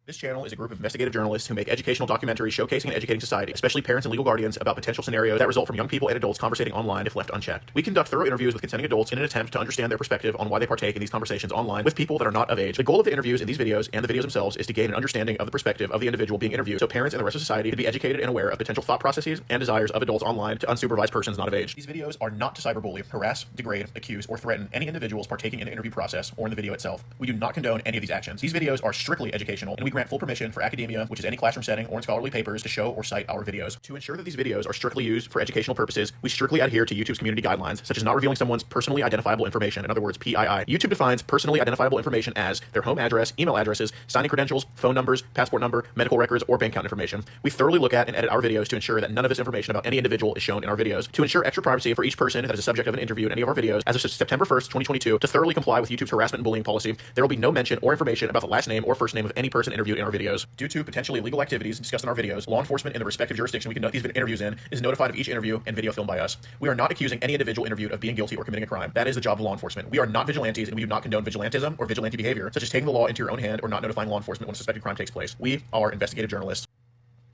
This channel is a group of investigative journalists who make educational documentaries showcasing and educating society, especially parents and legal guardians, about potential scenarios that result from young people and adults conversating online if left unchecked. We conduct thorough interviews with consenting adults in an attempt to understand their perspective on why they partake in these conversations online with people that are not of age. The goal of the interviews in these videos and the videos themselves is to gain an understanding of the perspective of the individual being interviewed, so parents and the rest of society can be educated and aware of potential thought processes and desires of adults online to unsupervised persons not of age. These videos are not to cyberbully, harass, degrade, accuse, or threaten any individuals partaking in the interview process or in the video itself. We do not condone any of these actions. These videos are strictly educational, and we grant full permission for academia, which is any classroom setting or in scholarly papers, to show or cite our videos. To ensure that these videos are strictly used for educational purposes, we strictly adhere to YouTube's community guidelines, such as not revealing someone's personally identifiable information, in other words, PII. YouTube defines personally identifiable information as their home address, email addresses, signing credentials, phone numbers, passport number, medical records, or bank account information. We thoroughly look at and edit our videos to ensure that none of this information about any individual is shown in our videos. To ensure extra privacy for each person that is a subject of an interview in any of our videos, as of September 1st, 2022, to thoroughly comply with YouTube's harassment and bullying policy, there will be no mention or information about the last name or first name of any person interviewed in our videos. Due to potentially illegal activities discussed in our videos, law enforcement in the respective jurisdiction we conduct these interviews in is notified of each interview and video filmed by us. We are not accusing any individual interviewed of being guilty or committing a crime. That is the job of law enforcement. We are not vigilantes, and we do not condone vigilantism or vigilante behavior, such as taking the law into your own hand or not notifying law enforcement when a suspected crime takes place. We are investigative journalists.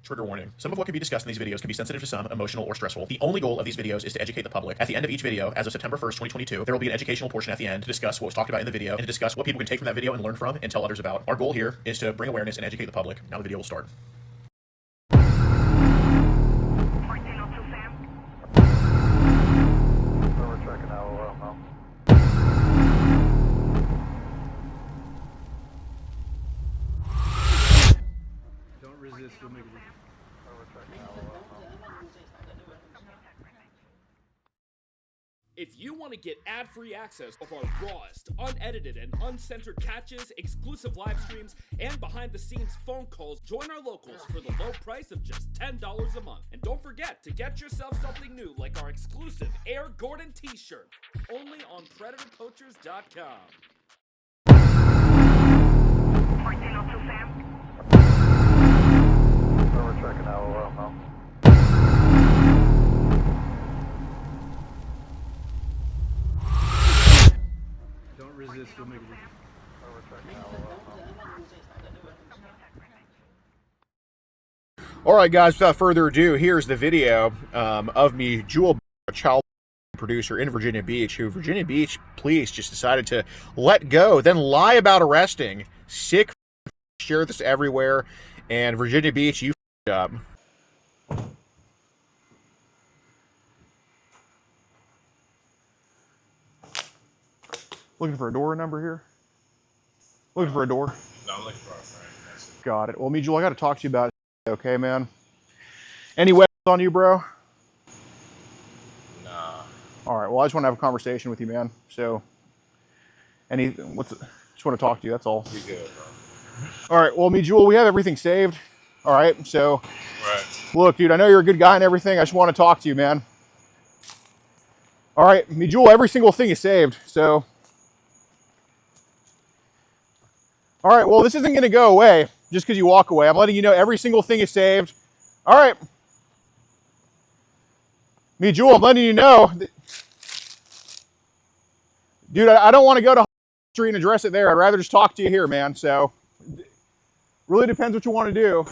Trigger warning. Some of what can be discussed in these videos can be sensitive to some, emotional, or stressful. The only goal of these videos is to educate the public. At the end of each video, as of September 1st, 2022, there will be an educational portion at the end to discuss what was talked about in the video and to discuss what people can take from that video and learn from and tell others about. Our goal here is to bring awareness and educate the public. Now the video will start. If you want to get ad-free access of our rawest, unedited, and uncensored catches, exclusive live streams, and behind-the-scenes phone calls, join our locals for the low price of just $10 a month. And don't forget to get yourself something new like our exclusive Air Gordon t-shirt, only on PredatorPoachers.com. We're checking out now. Don't resist, we'll make it. All right, guys, without further ado, here's the video of me, Jewel, a child producer in Virginia Beach, who Virginia Beach police just decided to let go, then lie about arresting. Sick, share this everywhere, and Virginia Beach, you up. Looking for a door number here? Looking for a door? No, I'm looking for a friend. Got it. Well, Mijul, I got to talk to you about it, okay, man? Any weapons on you, bro? Nah. All right, well, I just want to have a conversation with you, man. So, just want to talk to you, that's all. You good, bro. All right, well, Mijul, we have everything saved. All right, so, Right. look, dude, I know you're a good guy and everything. I just want to talk to you, man. All right, Mijul, every single thing is saved, so. All right, well, this isn't going to go away just because you walk away. I'm letting you know every single thing is saved. All right. Mijul, I'm letting you know. Dude, I don't want to go to history and address it there. I'd rather just talk to you here, man. So, really depends what you want to do.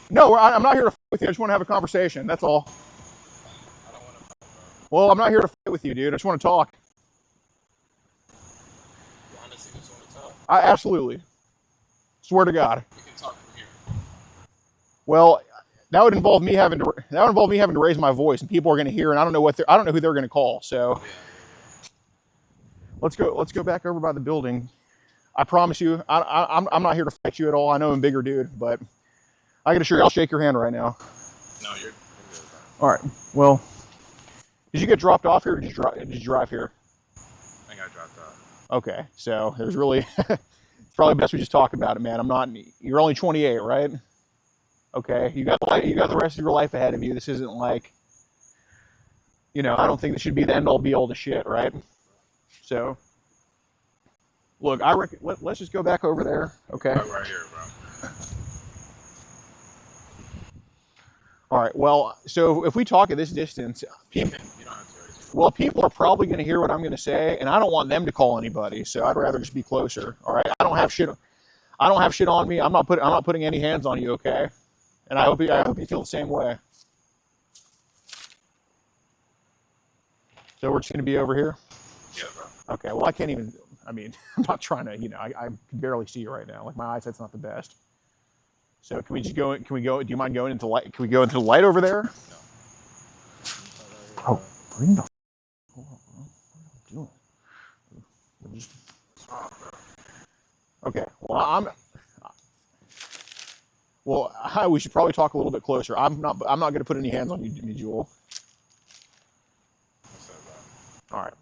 No, I'm not here to fight with you. I just want to have a conversation. That's all. I don't want to fight, bro. Well, I'm not here to fight with you, dude. I just want to talk. You honestly just want to talk. I absolutely. Swear to God. We can talk from here. Well, that would involve me having to raise my voice, and people are going to hear, and I don't know who they're going to call. So, let's go back over by the building. I promise you, I'm not here to fight you at all. I know I'm a bigger dude, but I can assure you, I'll shake your hand right now. No, you're good, bro. All right. Well, did you get dropped off here, or did you drive here? I think I dropped out. Okay. So there's really, it's probably best we just talk about it, man. You're only 28, right? Okay. You got the rest of your life ahead of you. This isn't like, I don't think this should be the end all be all to shit, right? So, look, I reckon let's just go back over there, okay? Right here, bro. All right. Well, so if we talk at this distance, You don't have to raise your well, people are probably going to hear what I'm going to say, and I don't want them to call anybody. So I'd rather just be closer. All right. I don't have shit I don't have shit on me. I'm not putting any hands on you, okay? And I hope you feel the same way. So we're just gonna be over here. Yeah, bro. Okay. Well, I can't even. I mean, I'm not trying to. I can barely see you right now. Like my eyesight's not the best. So can we just go? Can we go? Do you mind going into light? Can we go into the light over there? No. Oh, bring the. Hold on, bro. What are you doing? Just... Okay. Well, we should probably talk a little bit closer. I'm not going to put any hands on you, Jewel. What's up, bro? All right.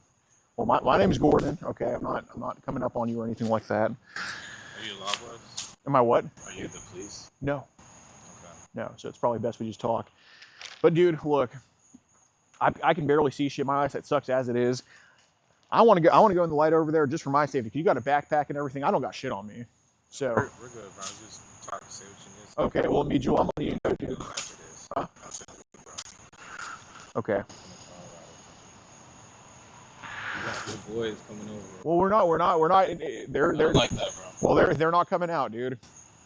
Well, my name's Gordon. Okay, I'm not coming up on you or anything like that. Are you law boys? Am I what? Are you the police? No. Okay. No. So it's probably best we just talk. But dude, look, I can barely see shit. My eyesight sucks as it is. I want to go in the light over there just for my safety. 'Cause you got a backpack and everything. I don't got shit on me. So. We're good, bro. Just talk to say what you need. Okay. Well, me, Jewel, I'm letting you go, dude. After this. Huh? I'll send you, bro. Okay. Your boys coming over. Well, we're not. They're like that, bro. well, they're not coming out, dude.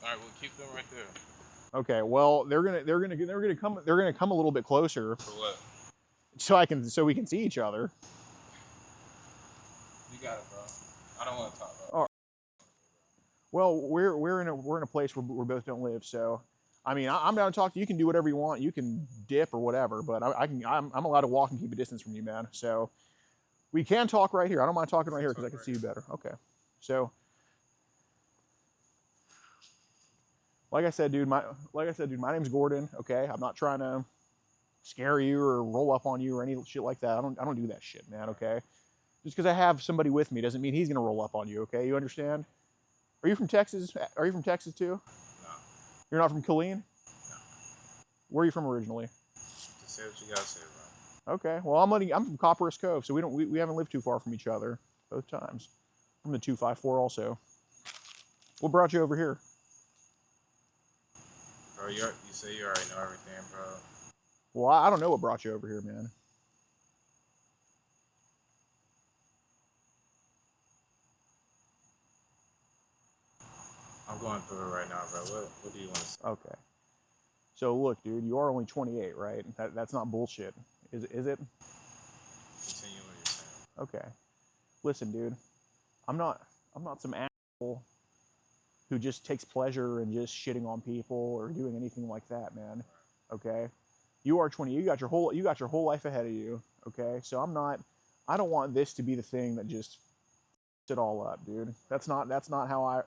All right, we'll keep them right there. Okay. Well, they're gonna come a little bit closer For what? so we can see each other. You got it, bro. I don't want to talk, bro. All right. Well, we're in a place where we both don't live, so I mean, I'm down to talk to you. You can do whatever you want. You can dip or whatever, but I'm allowed to walk and keep a distance from you, man. So we can talk right here. I don't mind talking right here because I can see you better. Okay. So like I said, dude, my name's Gordon. Okay, I'm not trying to scare you or roll up on you or any shit like that. I don't do that shit, man. Okay. Just because I have somebody with me doesn't mean he's gonna roll up on you. Okay, you understand? Are you from Texas? Are you from Texas too? No. You're not from Killeen? No. Where are you from originally? Just say what you gotta say, bro. Okay. Well, I'm from Copperas Cove, so we haven't lived too far from each other both times. I'm the 254 also. What brought you over here? Bro, you say you already know everything, bro. Well, I don't know what brought you over here, man. I'm going through it right now, bro. What do you want to say? Okay. So look, dude, you are only 28, right? That's not bullshit, is it? Continue what you're saying. Okay. Listen, dude, I'm not some asshole who just takes pleasure in just shitting on people or doing anything like that, man. Okay? You are 20. You got your whole life ahead of you, okay? So I don't want this to be the thing that just it all up, dude. That's not how I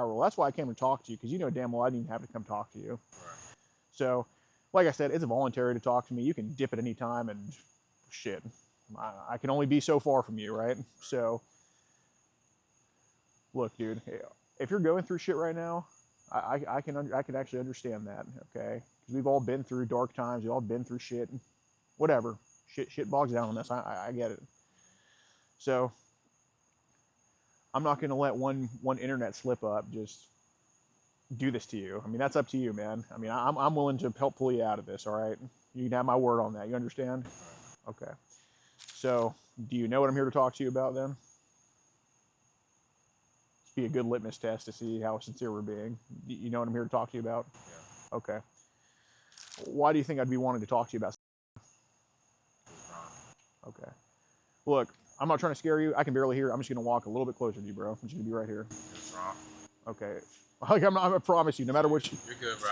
roll. That's why I came to talk to you, because you know damn well I didn't even have to come talk to you. Right. So, like I said, it's voluntary to talk to me. You can dip at any time and shit. I can only be so far from you, right? So, look, dude, if you're going through shit right now, I can actually understand that, okay? Because we've all been through dark times. We've all been through shit. Whatever. Shit bogs down on us. I get it. So, I'm not going to let one internet slip up just do this to you. I mean, that's up to you, man. I mean, I'm willing to help pull you out of this, all right? You can have my word on that. You understand? Okay. So, do you know what I'm here to talk to you about then? Be a good litmus test to see how sincere we're being. You know what I'm here to talk to you about? Yeah. Okay. Why do you think I'd be wanting to talk to you about? Okay. Look, I'm not trying to scare you. I can barely hear. I'm just going to walk a little bit closer to you, bro. I'm just going to be right here. What's wrong? Okay. Like I'm gonna promise you, no matter what you. You're good, bro.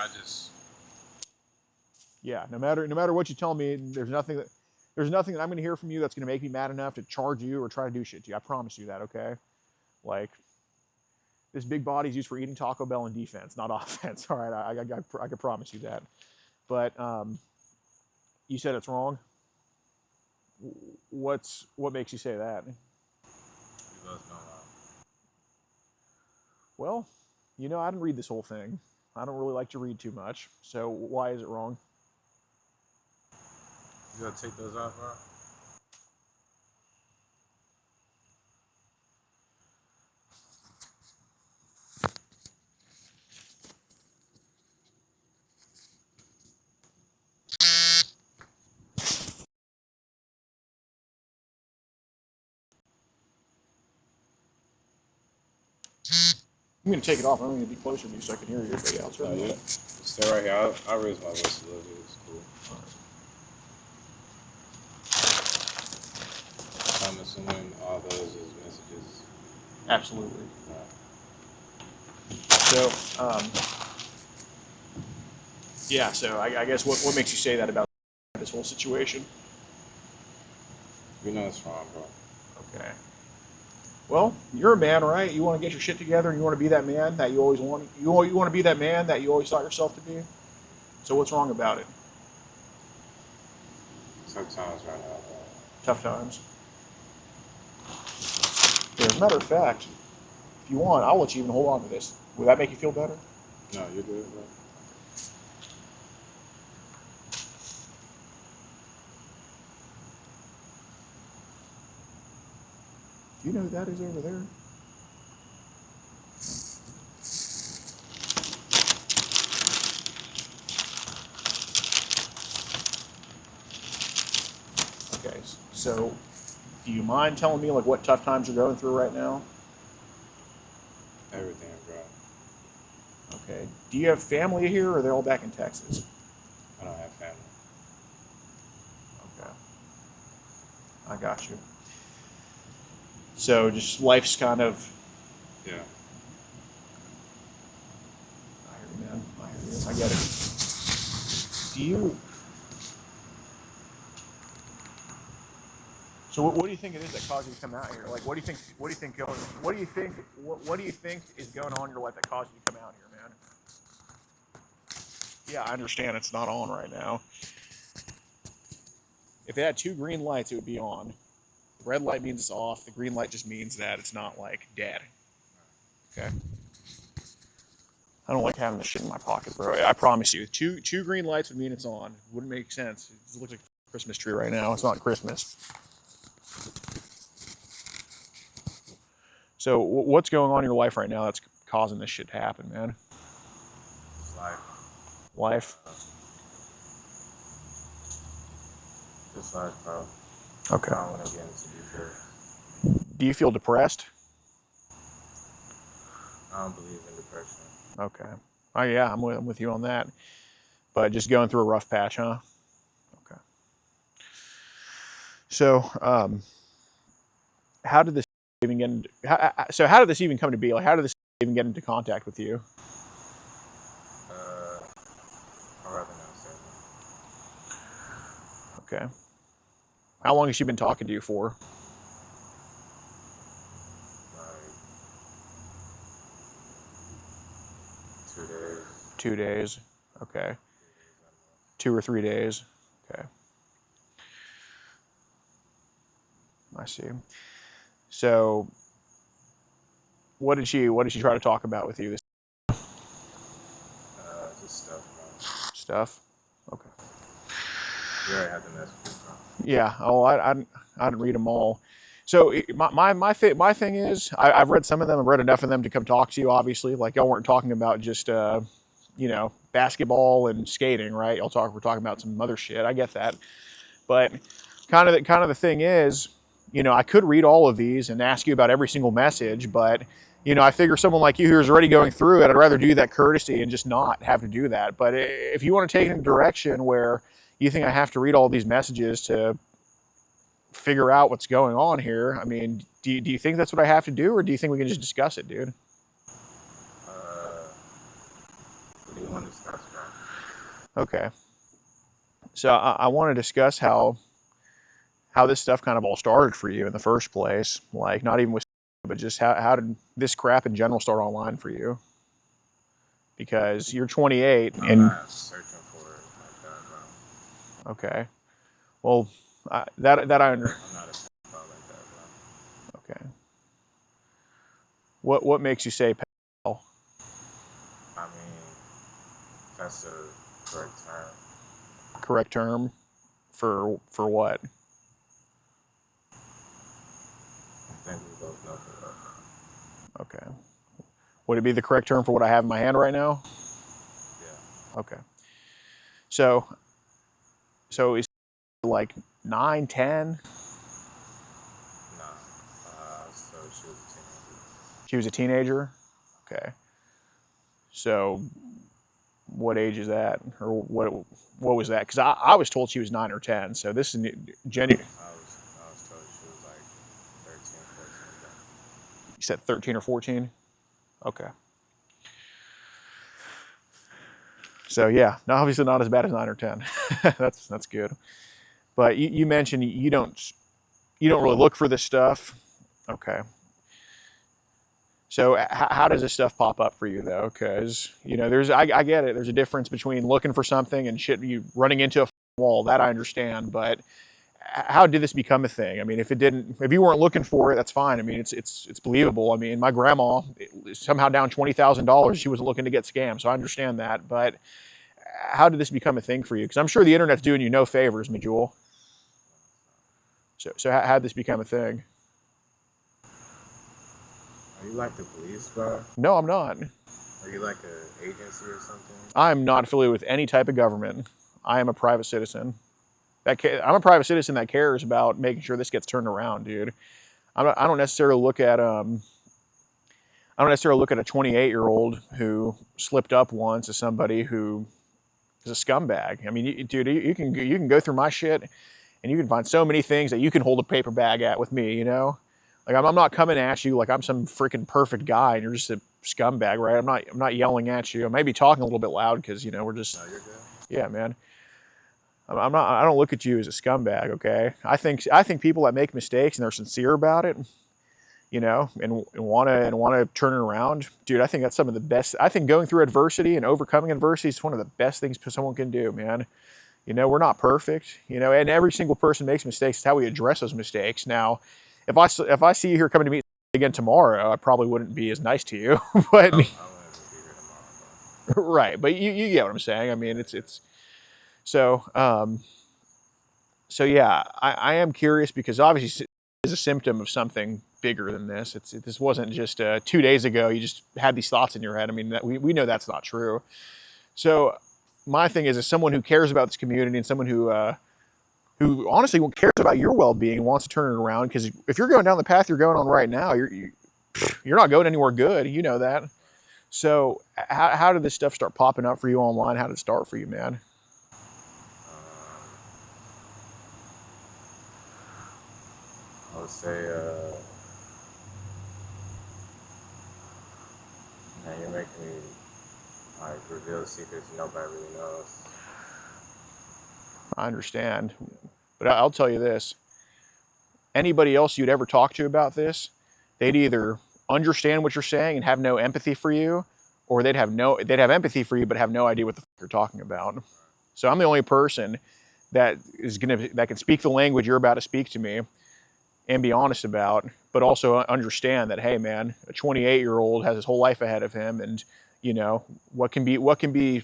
Yeah, no matter what you tell me, there's nothing that I'm going to hear from you that's going to make me mad enough to charge you or try to do shit to you. I promise you that, okay? Like, this big body's used for eating Taco Bell and defense, not offense. All right, I can promise you that. But you said it's wrong. What makes you say that? You both know that. Well, you know, I didn't read this whole thing. I don't really like to read too much. So why is it wrong? You gotta take those off, bro. I'm going to take it off. I'm going to be closer to you so I can hear you. But yeah, I'll turn No, it you up. stay right here. I'll raise my voice a little bit. It's cool. I'm assuming all those is messages. Absolutely. Uh, So, yeah, so I guess what makes you say that about this whole situation? Uh, you know it's wrong, bro. Okay. Well, you're a man, right? You want to get your shit together, and you want to be that man that you always want. You want to be that man that you always thought yourself to be. So what's wrong about it? Sometimes right now, bro. Tough times. Here, as a matter of fact, if you want, I'll let you even hold on to this. Would that make you feel better? No, you're good, bro. Do you know who that is over there? Okay, so do you mind telling me like what tough times you're going through right now? Everything, bro. Okay. Do you have family here, or are they all back in Texas? I don't have family. Okay. I got you. So just life's kind of. Yeah. I hear you, man. I hear you. I get it. Do you? So what do you think it is that caused you to come out here? Like, what do you think? What do you think? What do you think? What do you think is going on in your life that caused you to come out here, man? Yeah, I understand it's not on right now. If it had two green lights, it would be on. The red light means it's off. The green light just means that it's not like dead. Okay. I don't like having this shit in my pocket, bro. I promise you. Two green lights would mean it's on. Wouldn't make sense. It looks like a Christmas tree right now. It's not Christmas. So what's going on in your life right now that's causing this shit to happen, man? It's life. Life? It's life, bro. Okay. I don't want to get into details. Do you feel depressed? I don't believe in depression. Okay. Oh yeah, I'm with you on that. But just going through a rough patch, huh? Okay. So, how did this even get into? How did this even come to be? Like, how did this even get into contact with you? I'd rather not say that. Okay. How long has she been talking to you for? Like 2 days. 2 days. Okay. 3 days, I don't know. 2 or 3 days. Okay. I see. So, what did she try to talk about with you? This Just stuff, bro. stuff. Okay. You already had the messages, bro. Yeah. Oh, I didn't read them all. So my thing is, I've read some of them. I've read enough of them to come talk to you. Obviously, like y'all weren't talking about just basketball and skating, right? We're talking about some other shit. I get that, but kind of the thing is, I could read all of these and ask you about every single message, but I figure someone like you who's already going through it, I'd rather do that courtesy and just not have to do that. But if you want to take it in a direction where you think I have to read all these messages to figure out what's going on here, I mean, do you think that's what I have to do, or do you think we can just discuss it, dude? What do you want to discuss, bro? Okay. So I want to discuss how this stuff kind of all started for you in the first place. Like, not even with, but just how did this crap in general start online for you? Because you're 28 I'm and not searching for it like that, bro. okay. Well, that I under. I'm not a pedophile like that, bro. Okay. What makes you say pedophile? I mean, that's the correct term. Correct term for what? I think we both know for that. Okay. Would it be the correct term for what I have in my hand right now? Yeah. Okay. So is it like 9, 10? Nah. So she was a teenager. She was a teenager? Okay. So what age is that? Or what was that? Because I was told she was 9 or 10. So this is Jenny. I was told she was like 13, 14. But You said 13 or 14? Okay. So yeah, obviously not as bad as 9 or 10. That's good. But you mentioned you don't really look for this stuff. Okay. So how does this stuff pop up for you though? Because I get it. There's a difference between looking for something and shit you running into a wall. That I understand. But how did this become a thing? I mean, if you weren't looking for it, that's fine. I mean, it's believable. I mean, my grandma somehow down $20,000. She wasn't looking to get scammed, so I understand that. But how did this become a thing for you? Because I'm sure the internet's doing you no favors, Majul. So how did this become a thing? are you like the police, bro? No, I'm not. Are you like an agency or something? I'm not affiliated with any type of government. I am a private citizen. I'm a private citizen that cares about making sure this gets turned around, dude. I don't necessarily look at a 28-year-old who slipped up once as somebody who is a scumbag. I mean, dude, you can go through my shit and you can find so many things that you can hold a paper bag at with me, you know? Like I'm not coming at you like I'm some freaking perfect guy and you're just a scumbag, right? I'm not yelling at you. I may be talking a little bit loud because we're just. No, you're good. Yeah, man. I don't look at you as a scumbag, okay? I think people that make mistakes and they're sincere about it, and want to turn it around, dude. I think that's some of the best. I think going through adversity and overcoming adversity is one of the best things someone can do, man. We're not perfect, and every single person makes mistakes. It's how we address those mistakes. Now, if I see you here coming to meet again tomorrow, I probably wouldn't be as nice to you, but I wouldn't be here tomorrow, right. But you get what I'm saying. I mean, it's so. So yeah, I am curious because obviously it is a symptom of something bigger than this. This wasn't just 2 days ago you just had these thoughts in your head. I mean, we know that's not true. So my thing is, as someone who cares about this community and someone who honestly cares about your well-being and wants to turn it around, because if you're going down the path you're going on right now, you're not going anywhere good. You know that. So how did this stuff start popping up for you online? How did it start for you, man? I would say, man, you're making me like reveal secrets nobody really knows. I understand, but I'll tell you this. Anybody else you'd ever talk to about this, they'd either understand what you're saying and have no empathy for you, or they'd have empathy for you but have no idea what the fuck you're talking about. So I'm the only person that can speak the language you're about to speak to me and be honest about, but also understand that, hey man, a 28-year-old has his whole life ahead of him, and what can be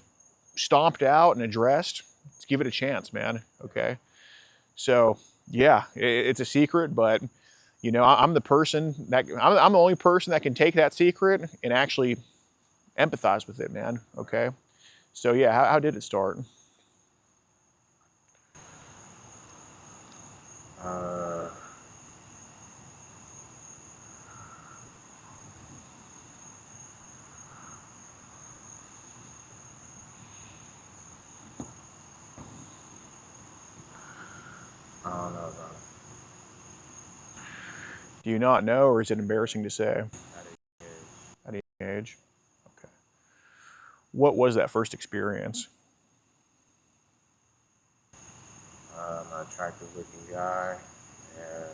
stomped out and addressed. Let's give it a chance, man. Okay. So yeah, it's a secret, but I'm the only person that can take that secret and actually empathize with it, man. Okay. So yeah, how did it start? I don't know, bro. Do you not know, or is it embarrassing to say? At a age, At a young age? Okay. What was that first experience? I'm an attractive looking guy, and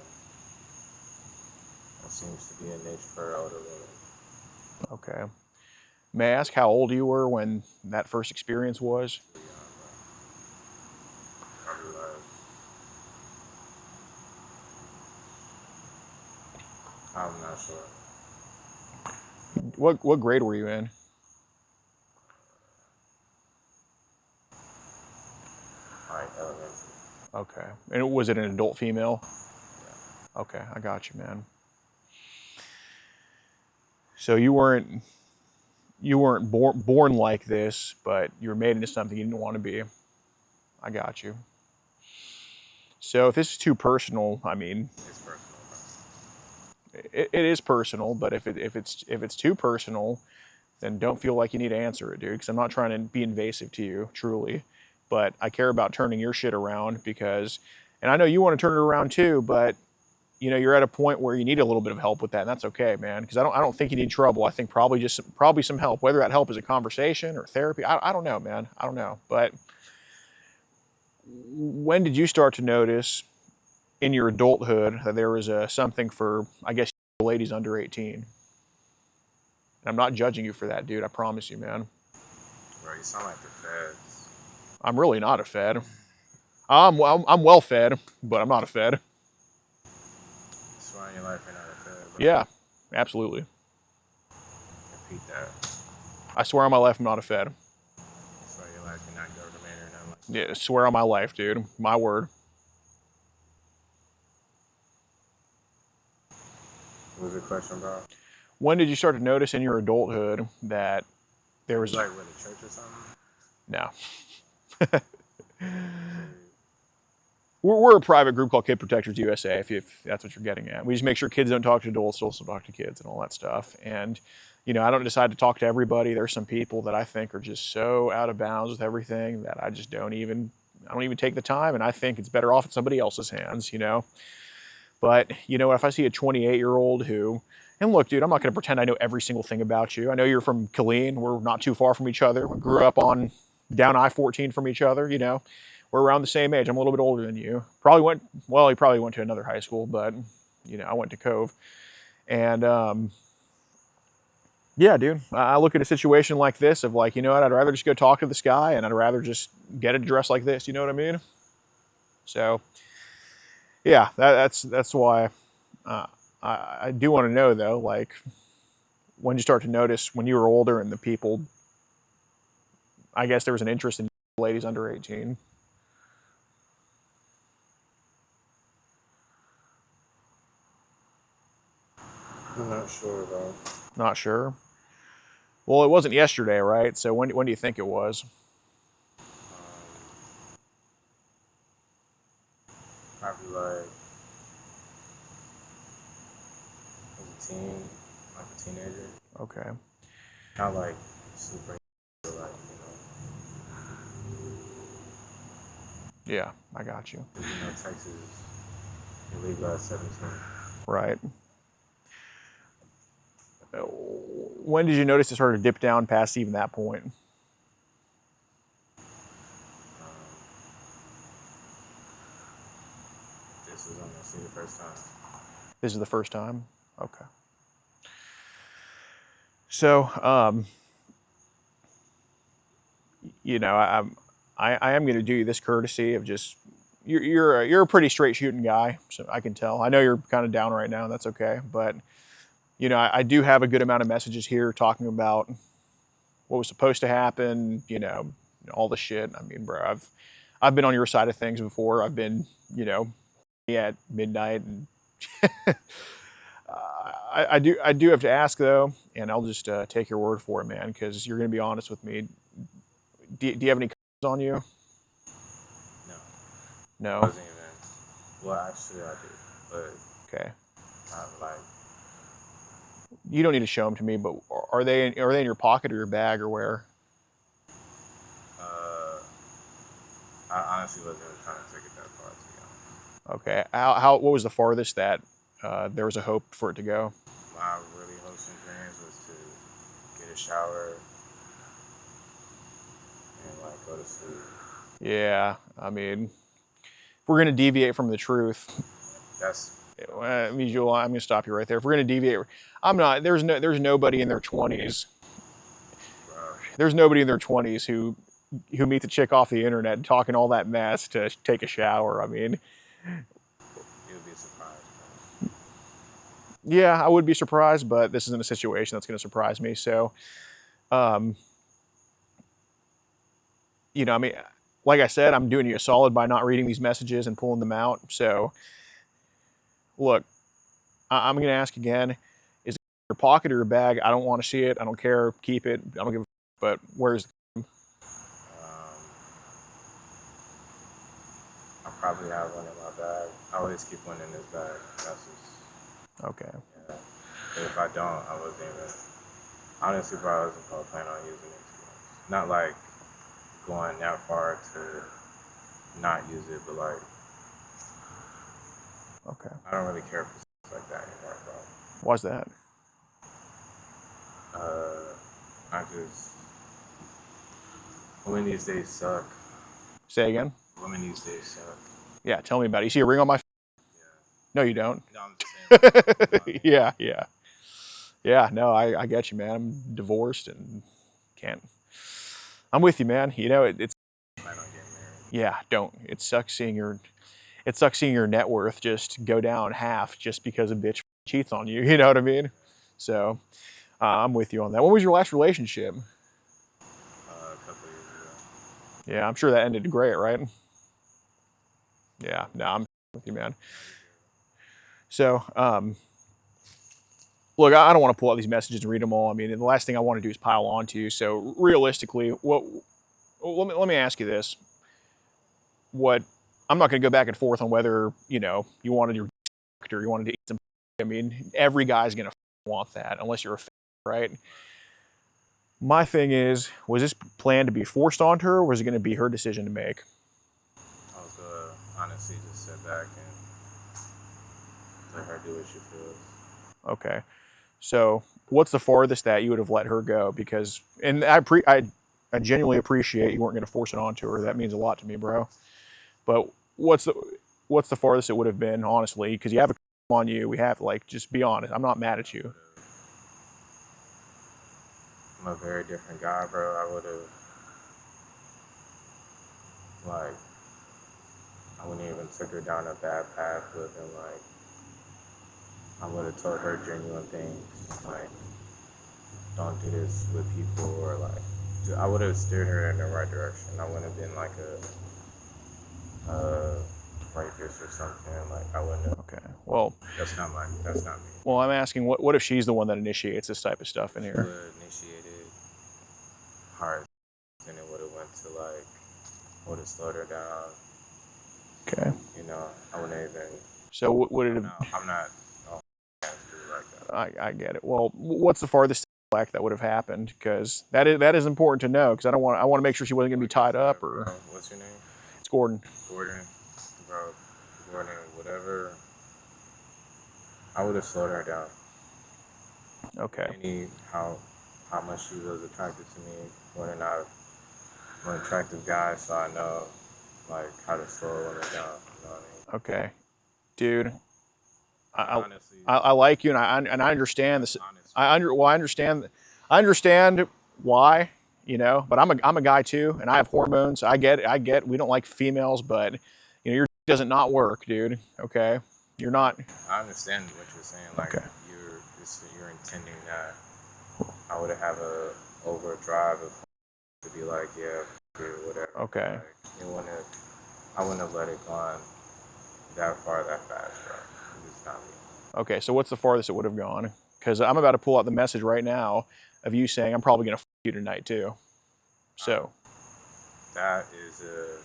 it seems to be a niche for older women. Okay. May I ask how old you were when that first experience was? Probably like, I'm not sure. What grade were you in? Like elementary. Okay. And was it an adult female? Yeah. Okay, I got you, man. So you weren't born like this, but you were made into something you didn't want to be. I got you. So if this is too personal, I mean, It's personal, bro. it is personal, but if it's too personal, then don't feel like you need to answer it, dude, because I'm not trying to be invasive to you, truly. But I care about turning your shit around because, and I know you want to turn it around too, but you know, you're at a point where you need a little bit of help with that, and that's okay, man. Because I don't think you need trouble. I think probably some help. Whether that help is a conversation or therapy, I don't know, man. I don't know. But when did you start to notice in your adulthood that there was something for, I guess, ladies under 18? And I'm not judging you for that, dude. I promise you, man. Bro, you sound like the feds. I'm really not a fed. I'm well fed, but I'm not a fed. Swear on your life you're not a fed, bro. Yeah, absolutely. Repeat that. I swear on my life I'm not a fed. Swear on your life you're not government or nothing like that. Yeah, swear on my life, dude. My word. What was your question, bro? When did you start to notice in your adulthood that there was Like with a church or something? no? We're a private group called Kid Protectors USA, if that's what you're getting at. We just make sure kids don't talk to adults, also talk to kids and all that stuff. And, you know, I don't decide to talk to everybody. There's some people that I think are just so out of bounds with everything that I don't even take the time, and I think it's better off in somebody else's hands, you know? But, you know, if I see a 28-year-old who, and look, dude, I'm not going to pretend I know every single thing about you. I know you're from Killeen. We're not too far from each other. We grew up on down I-14 from each other, you know? We're around the same age. I'm a little bit older than you. He probably went to another high school, but, you know, I went to Cove. And, yeah, dude, I look at a situation like this of like, you know what, I'd rather just go talk to this guy and I'd rather just get a dress like this. You know what I mean? So, yeah, that's why I do want to know, though, like, when did you start to notice when you were older and the people, I guess there was an interest in ladies under 18? I'm not sure, bro. Not sure. Well, it wasn't yesterday, right? So when do you think it was? Probably like as a teen, like a teenager. Okay. Not like super, like, you Yeah, I got you. know, Texas, you legal at 17. Right. When did you notice it started to dip down past even that point? This was honestly the first time. This is the first time? Okay. So, you know, I am going to do you this courtesy of just, you're a pretty straight shooting guy, so I can tell. I know you're kind of down right now, and that's okay, but, you know, I do have a good amount of messages here talking about what was supposed to happen, you know, all the shit. I mean, bro, I've been on your side of things before. I've been, you know, at midnight, and I do have to ask, though, and I'll just take your word for it, man, because you're going to be honest with me. Do you have any on you? No. No? Wasn't even. Well, actually, I did, but Okay. not like. You don't need to show them to me, but are they in your pocket or your bag or where? I honestly wasn't even trying to take it that far, to be honest. Okay. What was the farthest that there was a hope for it to go? My really hopes and dreams was to get a shower and like go to sleep. Yeah, I mean, if we're going to deviate from the truth, That's I mean, I'm going to stop you right there. If we're going to deviate, there's nobody in their 20s. bro. There's nobody in their 20s who meets a chick off the internet talking all that mess to take a shower. I mean, You'll be surprised, bro. yeah, I would be surprised, but this isn't a situation that's going to surprise me. So, you know, I mean, like I said, I'm doing you a solid by not reading these messages and pulling them out. So, look, I'm going to ask again, is it in your pocket or your bag? I don't want to see it. I don't care. Keep it. I don't give a f, but where's the... I probably have one in my bag. I always keep one in this bag. That's just, Okay. yeah. But if I don't, I wasn't even. Honestly, bro, I wasn't gonna plan on using it too much. Not like going that far to not use it, but like Okay. I don't really care for stuff like that anymore, bro. Why's that? I just women these days suck. Say again? Women these days suck. Yeah, tell me about it. You see a ring on my No, you don't. No, I'm just saying. Yeah, yeah. Yeah, no, I get you, man. I'm divorced and can't. I'm with you, man. You know, it's Plan on getting married. yeah, don't. It sucks seeing your net worth just go down half just because a bitch cheats on you. You know what I mean? So I'm with you on that. When was your last relationship? A couple years ago. Yeah, I'm sure that ended great, right? Yeah, no, I'm with you, man. So, look, I don't want to pull out these messages and read them all. I mean, the last thing I want to do is pile on to you. So, realistically, let me ask you this: what I'm not going to go back and forth on whether you wanted your or you wanted to eat some. I mean, every guy's going to want that unless you're a right. My thing is, was this planned to be forced onto her, or was it going to be her decision to make? I was gonna honestly just sit back and let her do what she feels. Okay. So, what's the farthest that you would have let her go? Because, and I genuinely appreciate you weren't going to force it onto her. That means a lot to me, bro. But what's the farthest it would have been, honestly? Because you have a on you. We have just be honest. I'm not mad at you. I'm a very different guy, bro. I would have I wouldn't even took her down a bad path, but then I would have told her genuine things, like don't do this with people, or I would have steered her in the right direction. I wouldn't have been like a rapist or something. Like I wouldn't have. Okay. Well, that's not me. Well, I'm asking, what if she's the one that initiates this type of stuff in She here? would have initiated hard, and it would have went to would have slowed her down. Okay. I wouldn't even. So would it have? I'm not. Like that. I get it. Well, what's the farthest black that would have happened? Because that is important to know. Because I want to make sure she wasn't going to be tied up or. What's your name? It's Gordon. Gordon, bro. Gordon, whatever. I would have slowed her down. Okay. How much she was attracted to me. Gordon, I'm an attractive guy, so I know how to slow women down. You know what I mean? Okay, dude. Honestly, I like you, and I understand this. I understand why, but I'm a guy too, and I have hormones. I get we don't like females, but your doesn't not work, dude. Okay, you're not. I understand what you're saying. Okay. You're intending that I would have a overdrive of to be like, yeah, dude, whatever. Okay. I wouldn't have let it go on that far that fast, bro. It's not me. Okay, so what's the farthest it would have gone? Because I'm about to pull out the message right now of you saying I'm probably gonna f you tonight too. So. That is a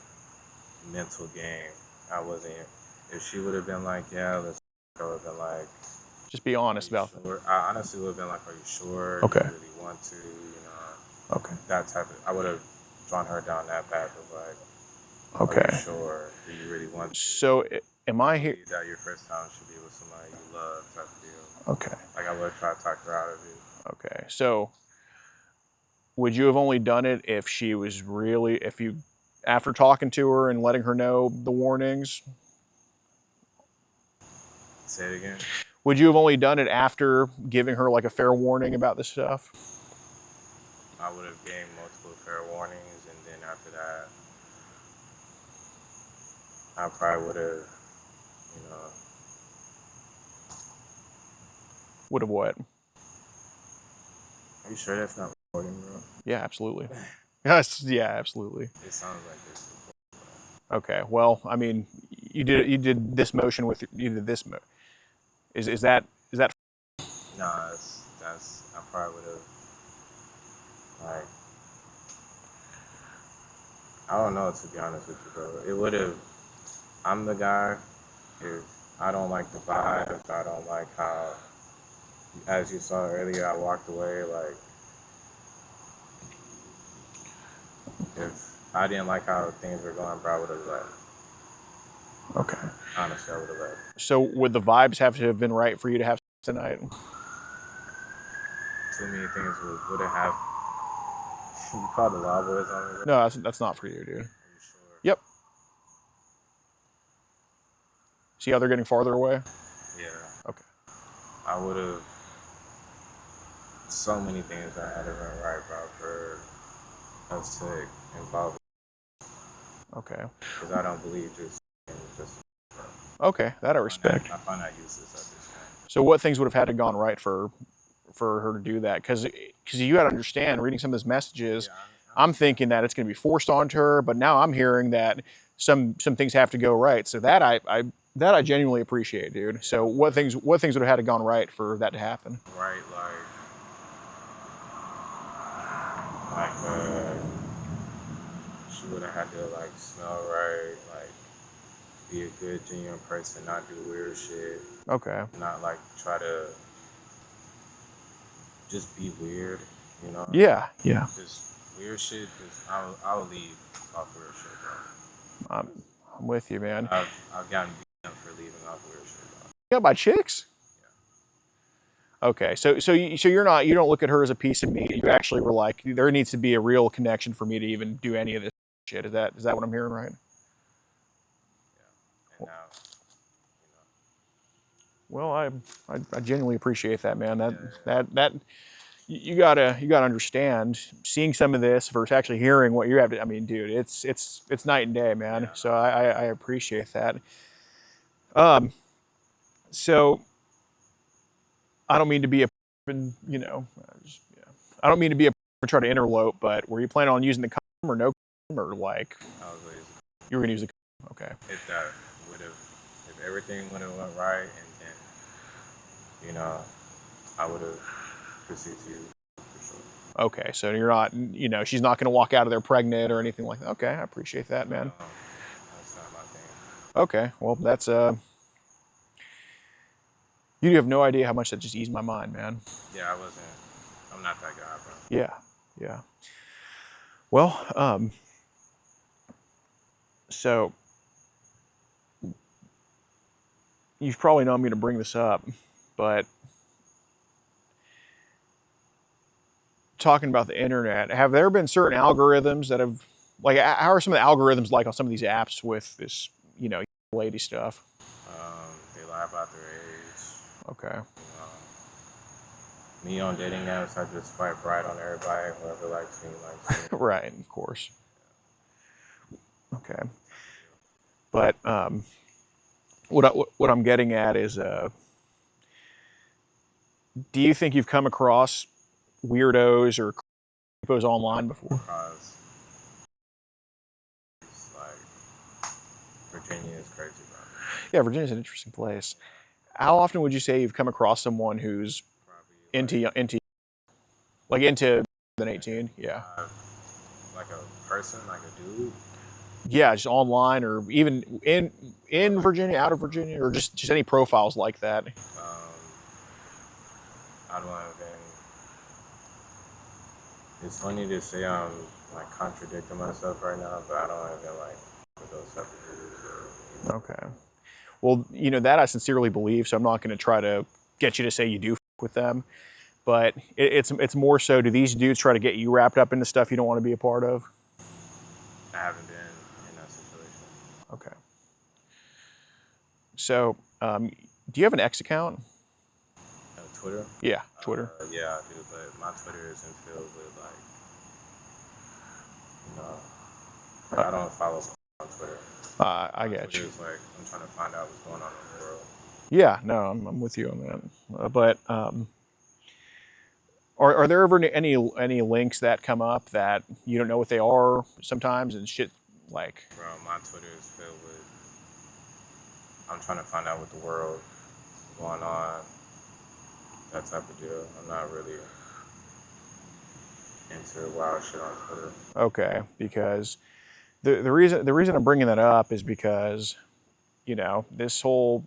mental game. I wasn't. If she would have been like, yeah, let's. I would have been like. Just be honest about that. I honestly would have been like, are you sure? Okay. Do you really want to? Okay. That type of. I would have drawn her down that path of like. Okay. Are you sure? Do you really want to? So, am I here? That your first time should be with somebody you love, type of deal. Okay. I would try to talk her out of it. Okay. So, would you have only done it if she was really, after talking to her and letting her know the warnings? Say it again. Would you have only done it after giving her a fair warning about this stuff? I would have gained multiple fair warnings, and then after that, I probably would have, Would have what? Are you sure that's not recording, bro? Yeah, absolutely. Yes, yeah, absolutely. It sounds like this. Okay, well, I mean, you did this motion with Is that? Nah, that's I probably would have I don't know, to be honest with you, bro. It would have. I'm the guy. If I don't like the vibe, if I don't like how, as you saw earlier, I walked away. If I didn't like how things were going, bro, I would have left. Okay. Honestly, I would have left. So would the vibes have to have been right for you to have sex tonight? Too many things would have happened. You called the Law Boys on me, bro? No, that's not for you, dude. Are you sure? Yep. See how they're getting farther away? Yeah. Okay. I would have. So many things that had to run right, bro, for us to involve. Okay. Because I don't believe just. Okay, that I respect. I find that useless at this point. So what things would have had to gone right for her to do that? Because you got to understand, reading some of those messages, Yeah, I'm thinking that it's going to be forced onto her, but now I'm hearing that some things have to go right. So that I genuinely appreciate, dude. So what things would have had to gone right for that to happen? right, she would have had to like smell right, like be a good, genuine person, not do weird shit, Okay. not like try to just be weird, you know? Yeah. Yeah. Just weird shit. Just I'll leave off weird shit, bro. I'm with you, man. I've gotten beat up for leaving off weird shit, bro. Yeah, by chicks. Okay, so you don't look at her as a piece of meat. You actually were like, there needs to be a real connection for me to even do any of this shit. Is that what I'm hearing right? And now, Well, I genuinely appreciate that, man. That you gotta understand. Seeing some of this versus actually hearing what you have to. I mean, dude, it's night and day, man. So I appreciate that. So I don't mean to be I don't mean to be a try to interlope, but were you planning on using the condom or no condom, or like I was like, you were gonna use the condom? Okay. if that would have, if everything would have went right, and then, I would have proceeded to use it for sure. Okay, so you're not, she's not gonna walk out of there pregnant or anything like that. Okay, I appreciate that, man. That's not my thing. Okay, well that's you have no idea how much that just eased my mind, man. Yeah, I'm not that guy, bro. Yeah. Well, so you probably know I'm going to bring this up, but talking about the internet, have there been certain algorithms that have, like, how are some of the algorithms like on some of these apps with this, lady stuff? They lie about their age. Okay. Me on dating apps, I just swipe right on everybody, whoever likes me, likes me. Right, of course. Okay. But what I'm getting at is, do you think you've come across weirdos or creepos online before? Because, like, Virginia is crazy, bro. Yeah, Virginia's an interesting place. How often would you say you've come across someone who's Probably into than 18? Yeah. like a person, like a dude. Yeah, just online or even in Virginia, out of Virginia, or just any profiles like that. I don't even. It's funny to say I'm like contradicting myself right now, but I don't even like with those type of dudes. Okay. Well, that I sincerely believe, so I'm not going to try to get you to say you do with them. But it's more so, do these dudes try to get you wrapped up into stuff you don't want to be a part of? I haven't been in that situation. Okay. So, do you have an X account? Twitter? Yeah, Twitter. Yeah, I do, but my Twitter isn't filled with I don't follow on Twitter. I get you. It's like I'm trying to find out what's going on in the world. Yeah, no, I'm with you on that. But are there ever any links that come up that you don't know what they are sometimes and shit like? Bro, my Twitter is filled with. I'm trying to find out what the world is going on. That type of deal. I'm not really into wild shit on Twitter. Okay, because the reason I'm bringing that up is because this whole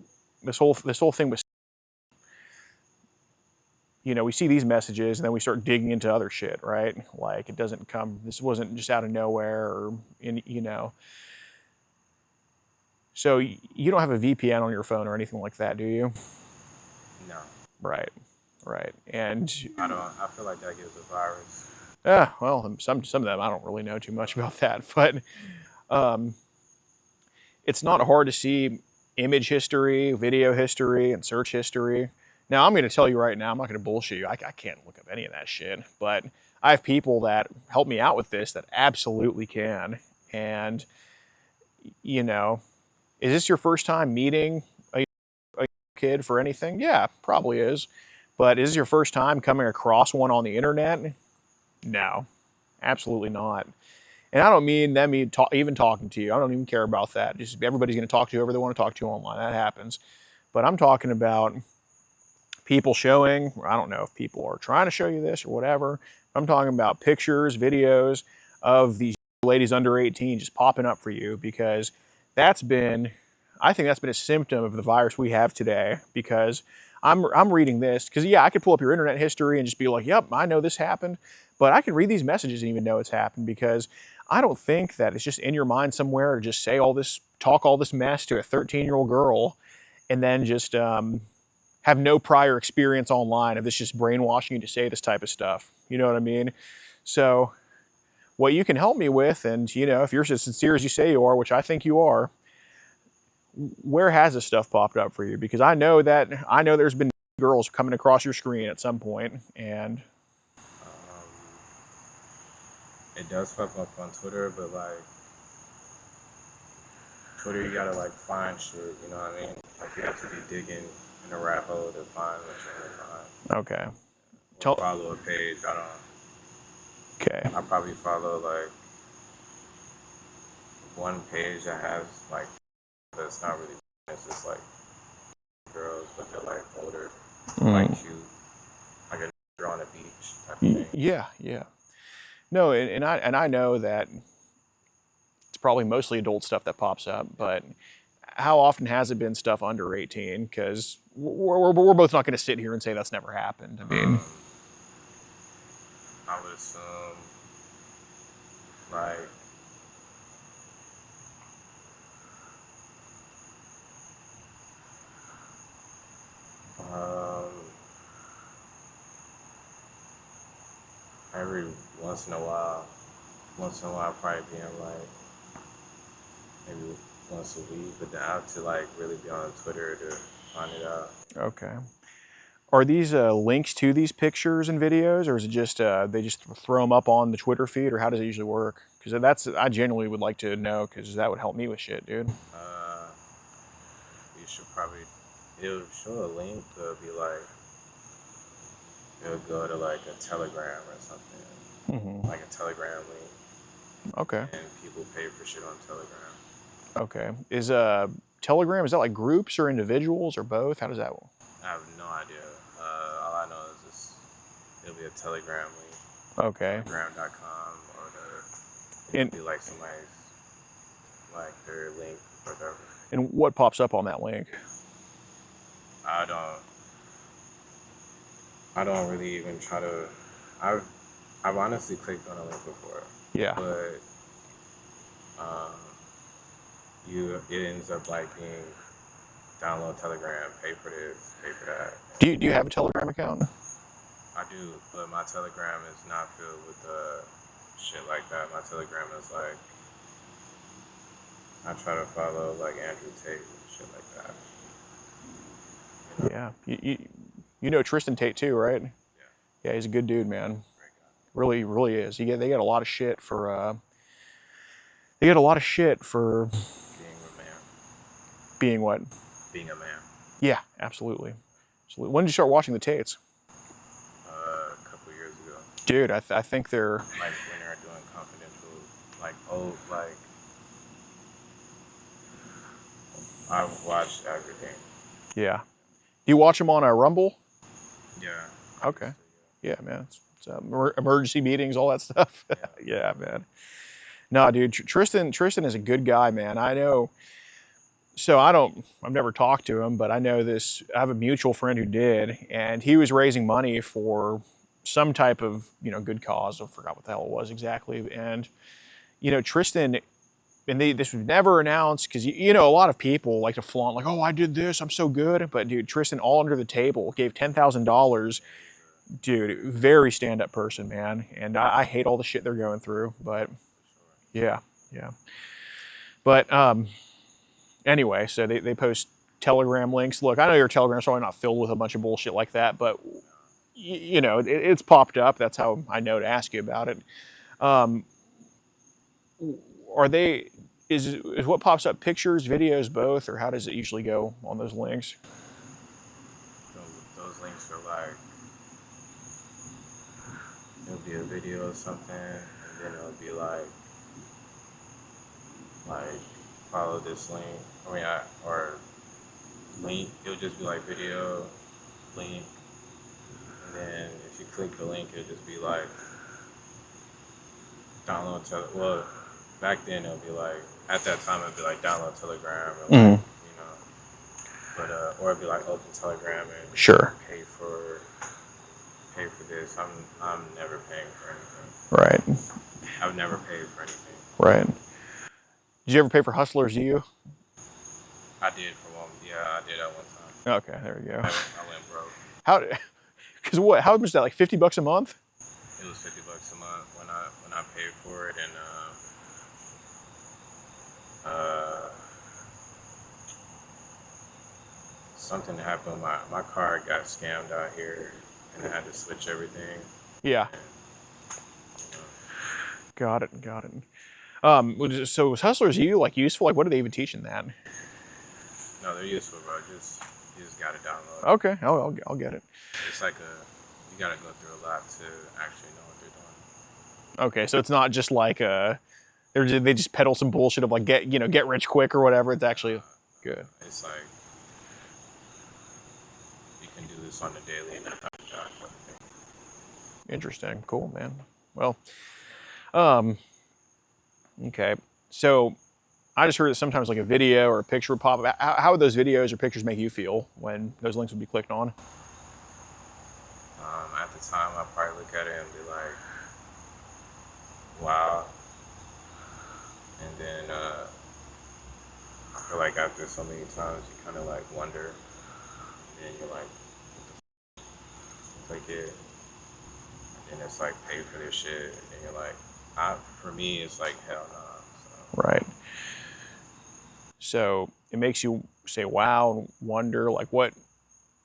thing with you know, we see these messages and then we start digging into other shit, right? Like it doesn't come, this wasn't just out of nowhere or, you know. So you don't have a VPN on your phone or anything like that, do you? No, Right, right. And I don't. I feel like that gives a virus. well, some of them I don't really know too much about that, but it's not hard to see image history, video history, and search history. Now, I'm going to tell you right now, I'm not going to bullshit you. I can't look up any of that shit, but I have people that help me out with this that absolutely can. And, you know, is this your first time meeting a kid for anything? Yeah, probably is. But is this your first time coming across one on the internet? No, absolutely not. And I don't mean them even talking to you. I don't even care about that. Just everybody's going to talk to you whoever they want to talk to online. That happens. But I'm talking about people showing, I don't know if people are trying to show you this or whatever. I'm talking about pictures, videos of these ladies under 18 just popping up for you, because I think that's been a symptom of the virus we have today. Because I'm reading this, because yeah, I could pull up your internet history and just be like, yep, I know this happened. But I can read these messages and even know it's happened, because I don't think that it's just in your mind somewhere to just say all this, talk all this mess to a 13-year-old girl and then just have no prior experience online of this just brainwashing you to say this type of stuff. You know what I mean? So what you can help me with, and you know, if you're as sincere as you say you are, which I think you are, where has this stuff popped up for you? Because I know there's been girls coming across your screen at some point, and It does pop up on Twitter, but like Twitter, you gotta like find shit. You know what I mean? Like you have to be digging in a rat hole to find what you're gonna find. okay. Or follow a page. Okay. I probably follow like one page that has like, that's not really. It's just like girls, but they're like older, like cute, like a girl on a beach type of thing. Yeah, yeah. No, and I know that it's probably mostly adult stuff that pops up, but how often has it been stuff under 18? Because we're both not going to sit here and say that's never happened. I mean, I would assume like every once in a while, probably being like maybe once a week, but then I have to like really be on Twitter to find it out. okay. Are these links to these pictures and videos, or is it just they just throw them up on the Twitter feed, or how does it usually work? Because I genuinely would like to know, because that would help me with shit, dude. You should probably, it'll show a link, it'll be like, it'll go to like a Telegram or something, like a Telegram link. Okay. And people pay for shit on Telegram. Okay. Is Telegram, is that like groups or individuals or both? How does that work? I have no idea. All I know is this, it'll be a Telegram link. Okay. Telegram.com, or it'll be like somebody's, like their link or whatever. And what pops up on that link? I don't really even try to. I've honestly clicked on a link before. Yeah. But it ends up like being download Telegram, pay for this, pay for that. Do you have a Telegram account? I do, but my Telegram is not filled with shit like that. My Telegram is like, I try to follow like Andrew Tate and shit like that. Yeah. You know Tristan Tate too, right? Yeah. Yeah, he's a good dude, man. Really, really is. They get a lot of shit for. They get a lot of shit for being a man. Being what? Being a man. Yeah, absolutely. When did you start watching the Tates? A couple years ago. Dude, I think they're like when they're doing confidential, like I've watched everything. Yeah. Do you watch them on a Rumble? Yeah. Okay. Yeah, man. It's emergency meetings, all that stuff. Yeah, man. No, dude, Tristan is a good guy, man. I know So I've never talked to him, but I know this, I have a mutual friend who did, and he was raising money for some type of, good cause. I forgot what the hell it was exactly. And, Tristan, and this was never announced because, a lot of people like to flaunt, like, oh, I did this, I'm so good. But dude, Tristan, all under the table, gave $10,000. Dude, very stand-up person, man. And I hate all the shit they're going through, but yeah. But, anyway, so they post Telegram links. Look, I know your Telegram's probably not filled with a bunch of bullshit like that, but it's popped up. That's how I know to ask you about it. Is what pops up pictures, videos, both, or how does it usually go on those links? Those links are like, it'll be a video or something, and then it'll be like follow this link. Or link. It'll just be like video, link, and then if you click the link, it'll just be like download. Well, back then it'll be like, at that time it'd be like download Telegram, and like, but or it'd be like open Telegram and Sure. pay for this. I'm never paying for anything. Right. I've never paid for anything. Right. Did you ever pay for Hustlers? You? I did for one. Yeah, I did at one time. Okay, there you go. I went broke. Because what? How much is that? Like $50 a month? It was $50 a month when I paid for it, and something happened. My car got scammed out here, and I had to switch everything. Yeah. You know. Got it. So was Hustlers U like useful? Like, what are they even teaching that? No, they're useful, bro. You just gotta download it. Okay, I'll get it. It's like you gotta go through a lot to actually know what they're doing. Okay, so it's not just like they just peddle some bullshit of like get rich quick or whatever. It's actually good. It's like you can do this on the daily and not have a job. Interesting. Cool, man. Well, okay. So I just heard that sometimes like a video or a picture would pop up. How would those videos or pictures make you feel when those links would be clicked on? At the time, I'd probably look at it and be like, wow. And then I feel like after so many times, you kind of like wonder. And then you're like, click it. And it's like, pay for this shit. And you're like, for me, it's like, hell no. So. Right. So it makes you say, wow, and wonder, like what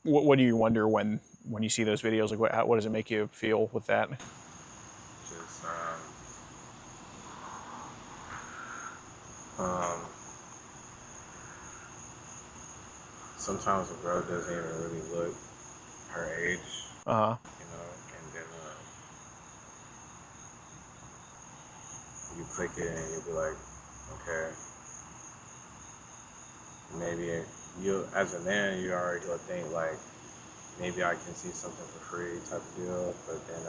do you wonder when you see those videos? Like what does it make you feel with that? Just, sometimes a girl doesn't even really look her age, Uh-huh. and then you click it and you'll be like, okay, maybe you, as a man, you already will think like, maybe I can see something for free type of deal, but then,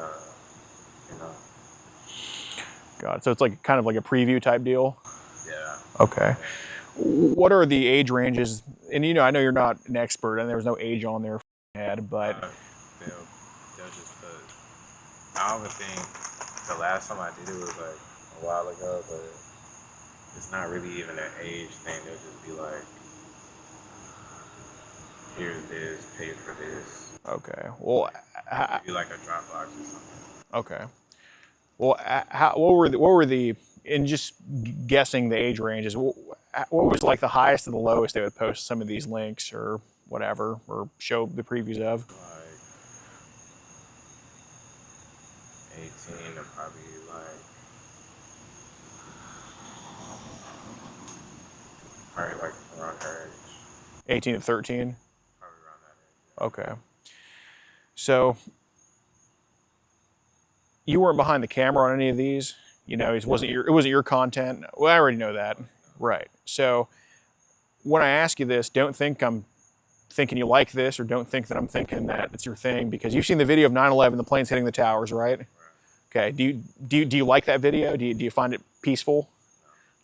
Got it. So it's like kind of like a preview type deal? yeah. Okay. What are the age ranges? And I know you're not an expert and there's no age on their head, but They'll just put, I don't even think the last time I did it was like a while ago, but it's not really even an age thing. They'll just be like, here's this, pay for this. okay. Well, Give you like a Dropbox or something. okay. Well, what were the in just guessing the age ranges? What was like the highest and the lowest they would post some of these links or whatever, or show the previews of? Like 18 to probably like around her age. 18 to 13. Probably around that age. Okay. So you weren't behind the camera on any of these. It wasn't your content. Well, I already know that. Right. So when I ask you this, don't think I'm thinking you like this, or don't think that I'm thinking that it's your thing, because you've seen the video of 9/11, the planes hitting the towers, right? Right. Okay. Do you like that video? Do you find it peaceful?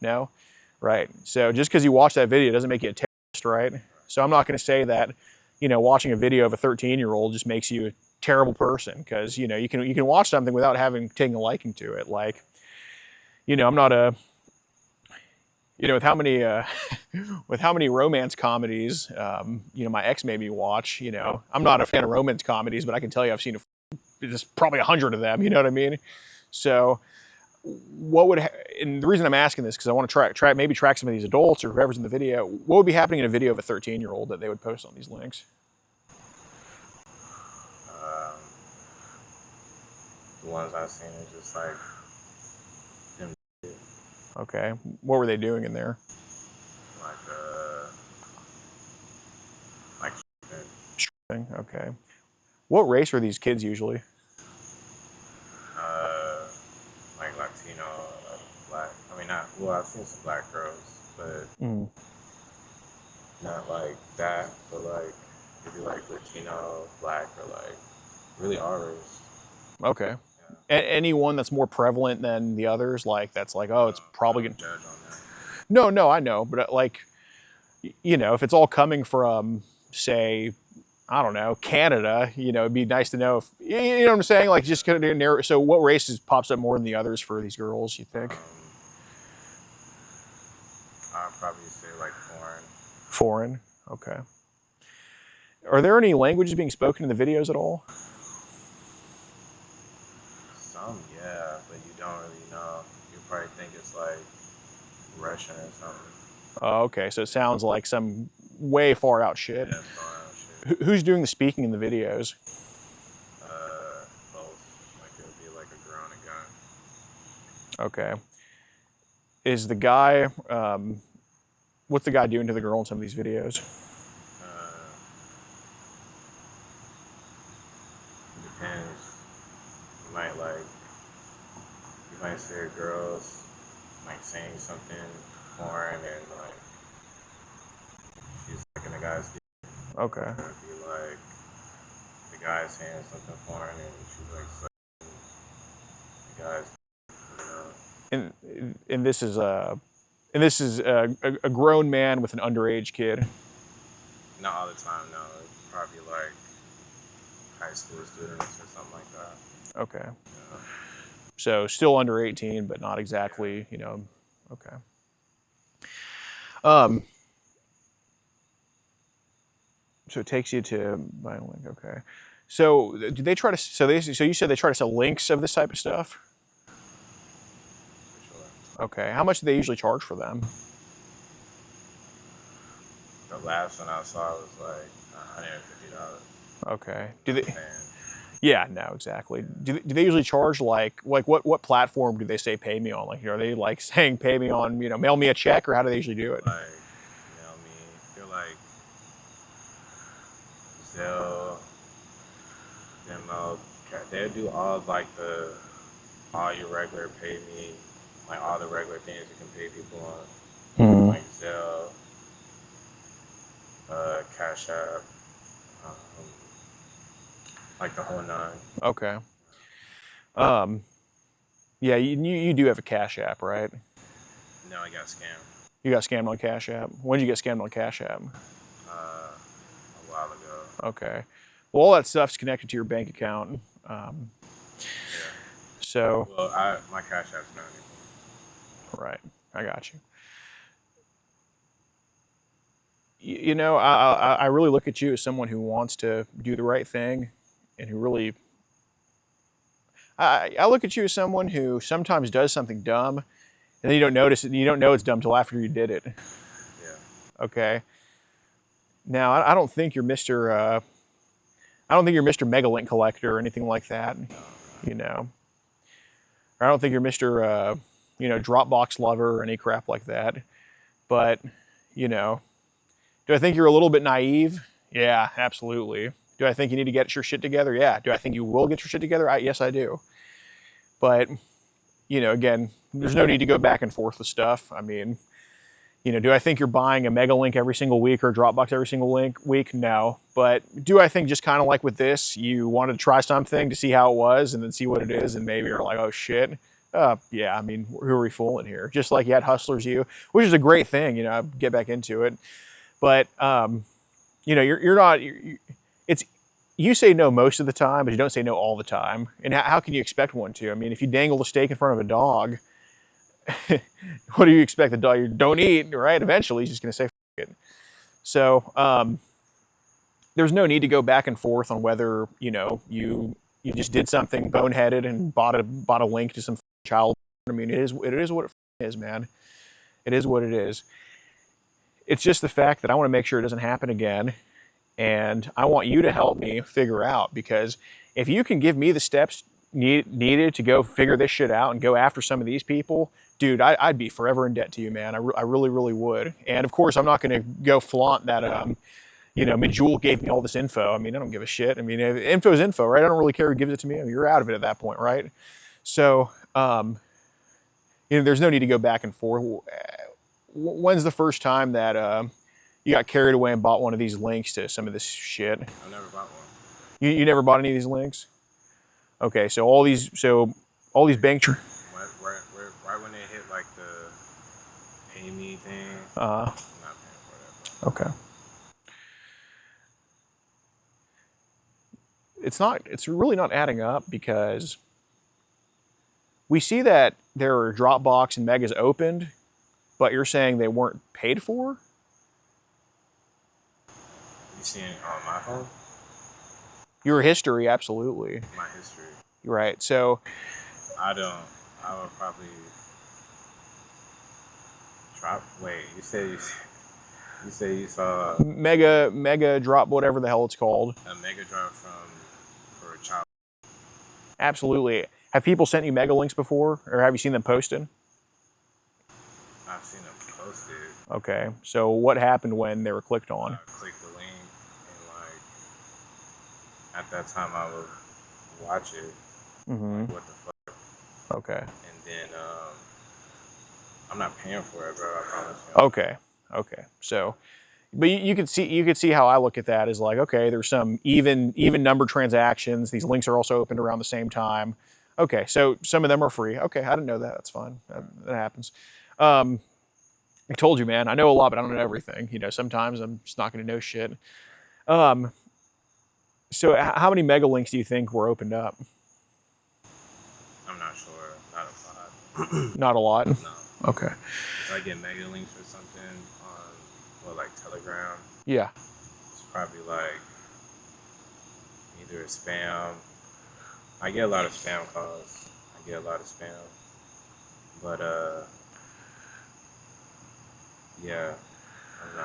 No. Right. So just because you watch that video doesn't make you a right? So I'm not going to say that, watching a video of a 13-year-old just makes you a terrible person, because, you can watch something without taking a liking to it. Like, I'm not with how many with how many romance comedies, my ex made me watch. I'm not a fan of romance comedies, but I can tell you I've seen just probably 100 of them. You know what I mean? So, and the reason I'm asking this, because I want to track some of these adults or whoever's in the video. What would be happening in a video of a 13-year-old that they would post on these links? The ones I've seen are just like them. Okay, what were they doing in there? Like okay. What race are these kids usually? like Latino, black. I mean, not, well, I've seen some black girls, but not like that, but like maybe like Latino, black, or like really our race. Okay. Yeah. Anyone that's more prevalent than the others, like that's like, oh, it's probably gonna judge on that. No, I know, but like, if it's all coming from, say, I don't know, Canada, it'd be nice to know if, you know what I'm saying? Like, just kind of narrow. So what races pops up more than the others for these girls, you think? I'd probably say like foreign. Foreign, okay. Are there any languages being spoken in the videos at all? Some, yeah, but you don't really know. You probably think it's like Russian or something. Oh, okay, so it sounds like some way far out shit. Yeah, far out shit. Who's doing the speaking in the videos? Both. Like, it would be like a girl and a guy. Okay. Is the guy, what's the guy doing to the girl in some of these videos? Depends. You might see a girl's like saying something foreign and like she's like in the guy's ear. Okay. Or it'd be like the guy's saying something foreign and she's like sucking the guy's, And this is a grown man with an underage kid. Not all the time, no. It'd probably like high school students or something like that. Okay. Yeah. So still under 18, but not exactly, okay. So it takes you to buy a link, okay. So do they try to, so you said they try to sell links of this type of stuff? For sure. Okay, how much do they usually charge for them? The last one I saw was like $150. Okay. Do they? Yeah, no, exactly. Do they usually charge like what platform do they say pay me on? Like, are they like saying pay me on, mail me a check, or how do they usually do it? Like, mail me. They're like Zelle, Venmo. They do all all your regular pay me, like all the regular things you can pay people on, like Zelle, Cash App. Like the whole nine. Okay. Yeah, you do have a Cash App, right? No, I got scammed. You got scammed on Cash App? When did you get scammed on Cash App? A while ago. Okay. Well, all that stuff's connected to your bank account. Yeah. So. Well, my Cash App's not anymore. Right. I got you. I really look at you as someone who wants to do the right thing, and who really, I look at you as someone who sometimes does something dumb, and then you don't notice it, and you don't know it's dumb till after you did it. Yeah. Okay. Now, I don't think you're Mr. Megalink collector or anything like that, Or I don't think you're Mr. Dropbox lover or any crap like that. But, do I think you're a little bit naive? Yeah, absolutely. Do I think you need to get your shit together? Yeah. Do I think you will get your shit together? Yes, I do. But, again, there's no need to go back and forth with stuff. I mean, do I think you're buying a Megalink every single week or a Dropbox every single week? No. But do I think just kind of like with this, you wanted to try something to see how it was and then see what it is, and maybe you're like, oh shit. Yeah, I mean, who are we fooling here? Just like you had Hustlers U, which is a great thing, I'd get back into it. But you're not. It's you say no most of the time, but you don't say no all the time. And how can you expect one to? I mean, if you dangle the steak in front of a dog, what do you expect the dog? You don't eat, right? Eventually, he's just going to say F it. So there's no need to go back and forth on whether you just did something boneheaded and bought a link to some child. I mean, it is what it is, man. It is what it is. It's just the fact that I want to make sure it doesn't happen again, and I want you to help me figure out, because if you can give me the steps needed to go figure this shit out and go after some of these people, dude, I'd be forever in debt to you, man. I really, really would. And of course, I'm not going to go flaunt that, Medjool gave me all this info. I mean, I don't give a shit. I mean, info is info, right? I don't really care who gives it to me. I mean, you're out of it at that point, right? So, there's no need to go back and forth. When's the first time that you got carried away and bought one of these links to some of this shit? I never bought one. You never bought any of these links? Okay, so all these bank right when they hit like the pay me thing, I'm not paying for that. Okay. It's really not adding up, because we see that there are Dropbox and Megas opened, but you're saying they weren't paid for? You seeing it on my phone? Your history, absolutely. My history. Right. So I would probably drop. Wait, you say you saw mega drop, whatever the hell it's called. a mega drop for a child. Absolutely. Have people sent you mega links before, or have you seen them posted? I've seen them posted. Okay. So what happened when they were clicked on? I clicked the link, and at that time I would watch it. Mm-hmm. Like, what the fuck? Okay. And then I'm not paying for it, bro. I promise you. Okay. So, but you could see how I look at that as like, okay, there's some even number transactions. These links are also opened around the same time. Okay, so some of them are free. Okay, I didn't know that. That's fine. That happens. I told you, man. I know a lot, but I don't know everything. Sometimes I'm just not going to know shit. So how many mega links do you think were opened up? I'm not sure. Not a lot. Not a lot? No. Okay. If I get mega links or something on, like Telegram, Yeah. it's probably like either a spam. I get a lot of spam calls. I get a lot of spam. But, yeah, I'm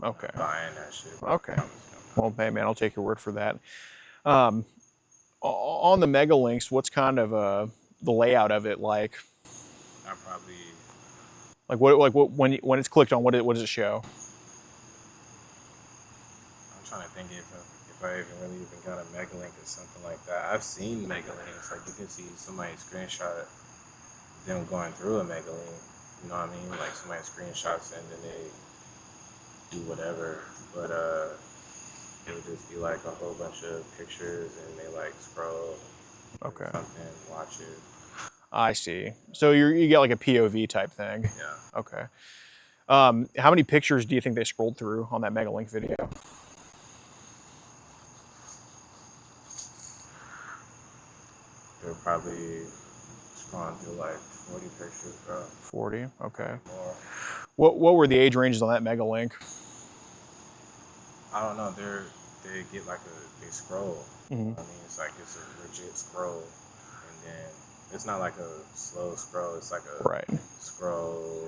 not buying that shit. Okay. Well, hey, man, I'll take your word for that. On the mega links, what's kind of the layout of it like? I probably... What when it's clicked on, what does it show? I'm trying to think if I even got a mega link or something like that. I've seen mega links. Like, you can see somebody screenshot them going through a mega link. You know what I mean? Like, somebody screenshots and then they do whatever. But it would just be like a whole bunch of pictures and they like scroll. Okay. Something, watch it. I see. So you get like a POV type thing. Yeah. Okay. How many pictures do you think they scrolled through on that mega link video? They're probably scrolling through like 40 pictures, bro. 40. Okay. More. What were the age ranges on that mega link? I don't know. They get like they scroll. Mm-hmm. I mean, it's like it's a legit scroll, and then it's not like a slow scroll. It's like a scroll,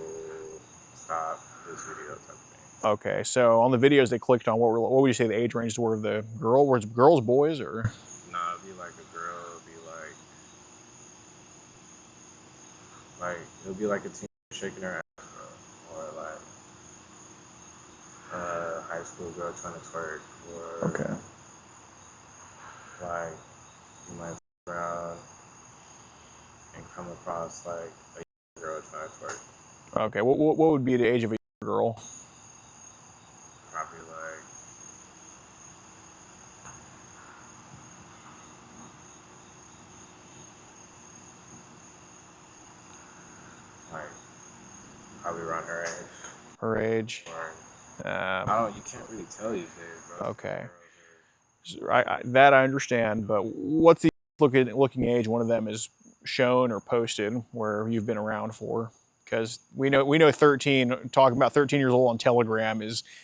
stop this video type of thing. Okay, so on the videos they clicked on, what would you say the age ranges were of the girl? Was it girls, boys, or? No, it'd be like a girl. It'd be like a teen shaking her ass, bro, or like a high school girl trying to twerk, or like you might f around and come across like a girl trying to twerk. Okay, what would be the age of a girl? Probably like probably around her age. Her age. I don't. You can't really tell these days, bro. Okay. That I understand, but what's the looking age one of them is shown or posted where you've been around for? Because we know 13, talking about 13 years old on Telegram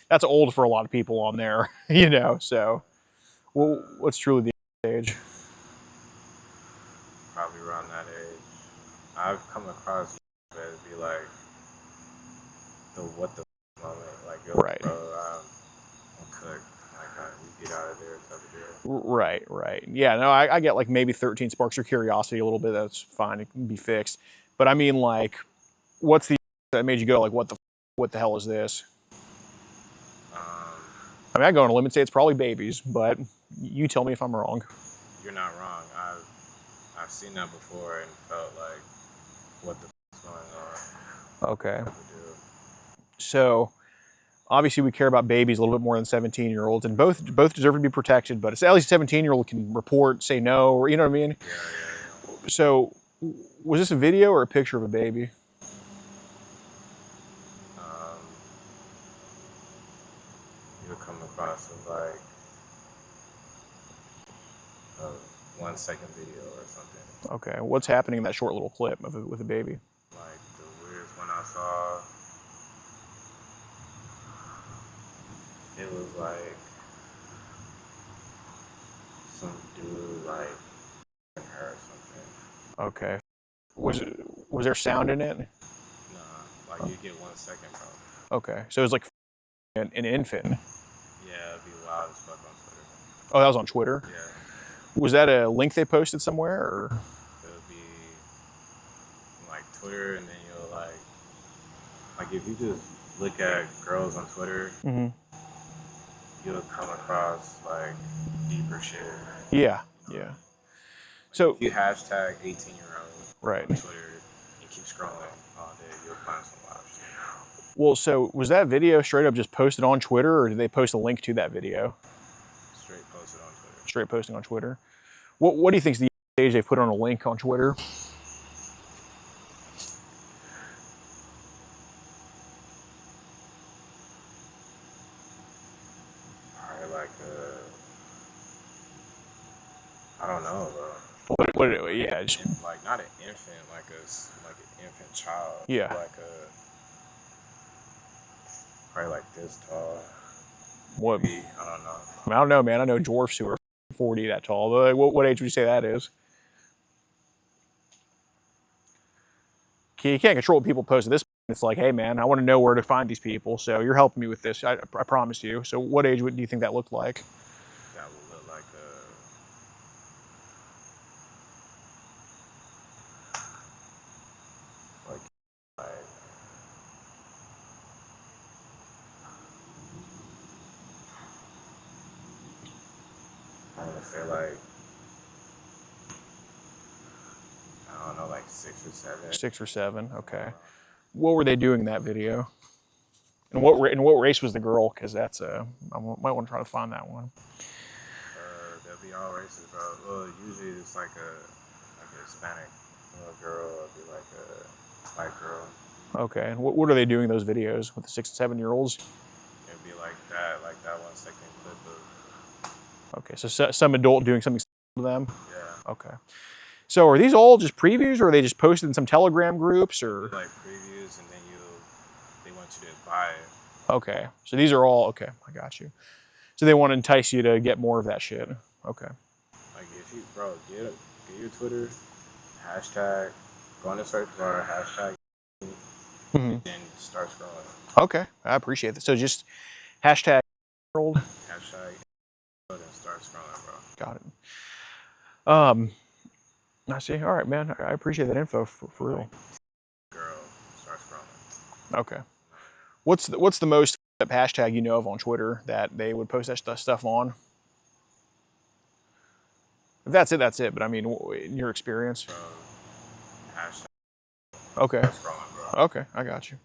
that's old for a lot of people on there, you know. So, well, what's truly the age? Probably around that age. I've come across that it'd be like the what the moment, like yo, Right. bro, I'm cooked. Like you get out of there type of deal. Right. Yeah, no, I get like maybe 13 sparks your curiosity a little bit. That's fine. It can be fixed. But I mean, like, what's the that made you go like, what the hell is this? I mean, I go on a limb and say it's probably babies, but you tell me if I'm wrong. You're not wrong. I've seen that before and felt like, what the f is going on? Okay. So, obviously, we care about babies a little bit more than 17-year-olds, and both deserve to be protected. But it's at least a 17-year-old can report, say no, or you know what I mean. Yeah. So, was this a video or a picture of a baby? You'll come across like a 1 second video or something. Okay. What's happening in that short little clip with a baby? Like the weirdest one I saw, it was like some dude like her or something. Okay. Was there sound in it? Nah, like you get 1 second, bro. Okay. So it was like an infant. Yeah, it'd be loud as fuck on Twitter. Oh, that was on Twitter? Yeah. Was that a link they posted somewhere, or? It would be like Twitter, and then you'll like if you just look at girls on Twitter, you'll come across like deeper shit. Yeah. So if you hashtag 18-year-old right on Twitter and keep scrolling all day, you'll find some wild shit. Well, so was that video straight up just posted on Twitter, or did they post a link to that video? Straight posted on Twitter. Straight posting on Twitter. What do you think's the age they put on a link on Twitter? Probably like I don't know, bro. Yeah. Just, like not an infant, like an infant child. Yeah. Like probably like this tall. what? Maybe, I don't know. I don't know, man. I know dwarfs who are 40 that tall. But what age would you say that is? You can't control what people post at this point. It's like, hey, man, I want to know where to find these people. So you're helping me with this. I promise you. So what age do you think that looked like? That would look like I want to say like, I don't know, like 6 or 7. 6 or 7. Okay. What were they doing in that video? And what race was the girl? Because that's I might want to try to find that one. They'll be all races, bro. Well, usually it's like a Hispanic little girl. It'll be like a white girl. Okay. And what are they doing in those videos with the 6 and 7-year-olds? It'll be like that 1 second clip of. Okay. So some adult doing something to them. Yeah. Okay. So are these all just previews, or are they just posted in some Telegram groups, or? Like previews, and then they want you to buy it. Okay. So these are all okay. I got you. So they want to entice you to get more of that shit. Okay. Like if you, bro, get your Twitter, hashtag, go on the search bar, hashtag, and then start scrolling. Okay. I appreciate that. So just hashtag world. Hashtag, and start scrolling, bro. Got it. I see. All right, man. I appreciate that info for real. Girl, start scrolling. Okay. What's the most hashtag you know of on Twitter that they would post that stuff on? If that's it, that's it. But I mean, in your experience. Hashtag. Okay. Start scrolling, bro. Okay, I got you.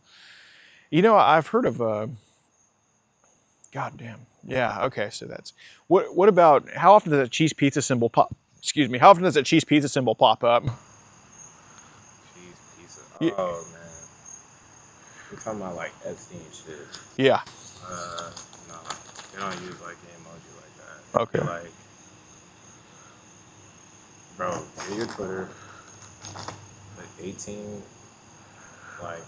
You know, I've heard of. God damn. Yeah. Okay. So that's what about how often does a cheese pizza symbol pop? Excuse me. How often does a cheese pizza symbol pop up? Cheese pizza. Oh man. We're talking about like Epstein shit. Yeah. Nah, they don't use like the emoji like that. Okay. They're like, bro, get your Twitter, put 18, like,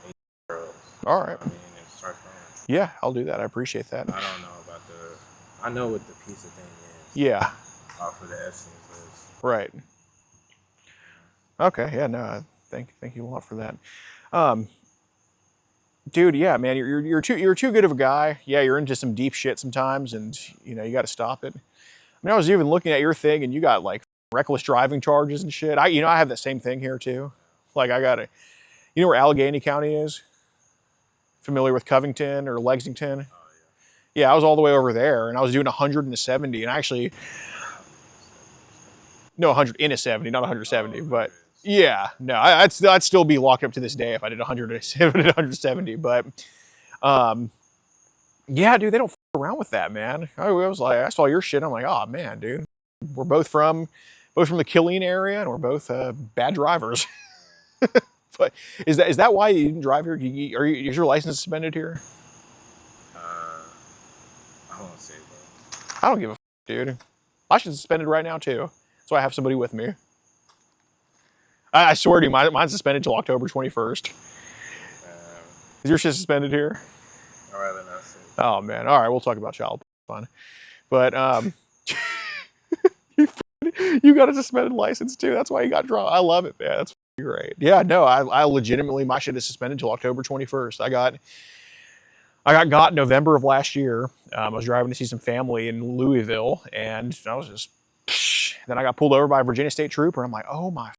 18 girls. All You know right. what I mean, and start going. Yeah, I'll do that. I appreciate that. I don't know about I know what the pizza thing is. Yeah. Off of the Epstein's list. Right. Okay. Yeah. No. Thank you a lot for that. Dude, yeah, man, you're too good of a guy. Yeah, you're into some deep shit sometimes, and you know you got to stop it. I mean, I was even looking at your thing, and you got like reckless driving charges and shit. I have that same thing here too. Like I got you know where Allegheny County is? Familiar with Covington or Lexington? Oh, Yeah, I was all the way over there, and I was doing 170, and actually, no, 100 in a 70, not 170, but. Yeah, no, I'd still be locked up to this day if I did 170, but yeah, dude, they don't f around with that, man. I was like, I saw your shit, I'm like, oh man, dude, we're both from the Killeen area, and we're both bad drivers. But is that why you didn't drive here? Is your license suspended here? I won't say, bro. I don't give a f, dude. I should suspended right now too. That's why I have somebody with me. I swear to you, mine's suspended till October 21st. Is your shit suspended here? I'd rather not say. Oh man, all right, we'll talk about child fun. But you got a suspended license too. That's why you got drawn. I love it, man. That's great. Yeah, no, I legitimately, my shit is suspended till October 21st. I got November of last year. I was driving to see some family in Louisville, and I was just. Then I got pulled over by a Virginia State trooper. I'm like, oh my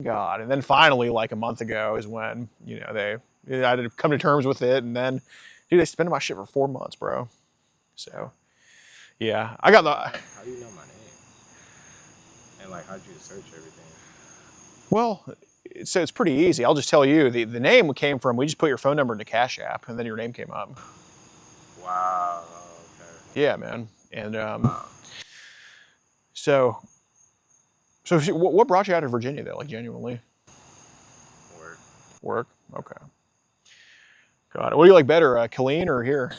God. And then finally, like a month ago, is when, you know, I had to come to terms with it. And then, dude, they suspended my shit for 4 months, bro. So, yeah. I got the... How do you know my name? And, like, how'd you search everything? Well, it's pretty easy. I'll just tell you. The name came from, we just put your phone number in the Cash App, and then your name came up. Wow. Okay. Yeah, man. And so what brought you out of Virginia, though, like, genuinely? Work? Okay. Got it. What do you like better, Killeen or here?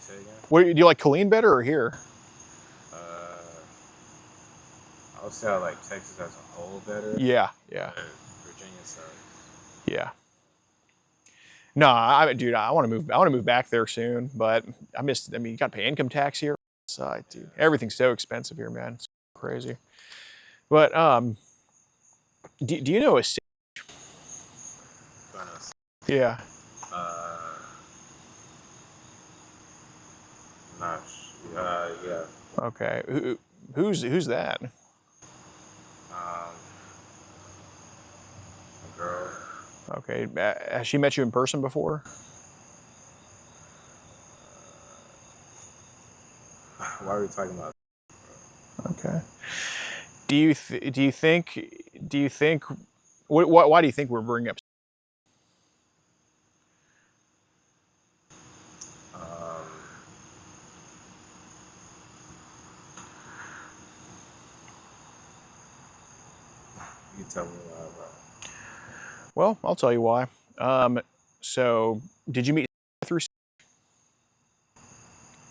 Say again? Do you like Killeen better or here? I would say I like Texas as a whole better. Yeah. Virginia sucks. Yeah. No, dude, I want to move back there soon, but I mean, you got to pay income tax here. So, dude, everything's so expensive here, man. It's crazy. But do you know a city? Yeah. Yeah. Okay. Who's that? A girl. Okay. Has she met you in person before? Why are we talking about? Okay. Do you think why do you think we're bringing up? You tell me why, bro. Well, I'll tell you why. So did you meet through?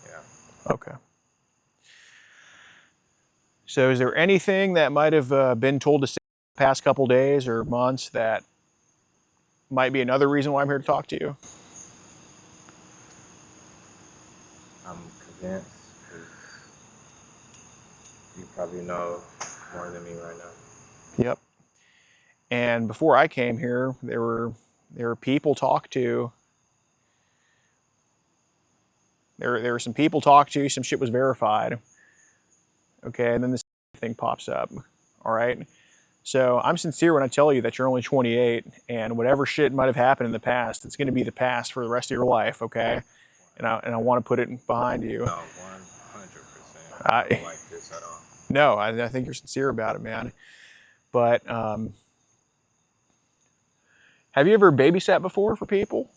Yeah. Okay. So is there anything that might have been told to say the past couple days or months that might be another reason why I'm here to talk to you? I'm convinced you probably know more than me right now. Yep. And before I came here, there were people talked to. There were some people talked to. Some shit was verified. Okay, and then this thing pops up. All right. So I'm sincere when I tell you that you're only 28, and whatever shit might have happened in the past, it's going to be the past for the rest of your life. Okay. And I want to put it behind you. No, 100%. I don't like this at all. No, I think you're sincere about it, man. But have you ever babysat before for people?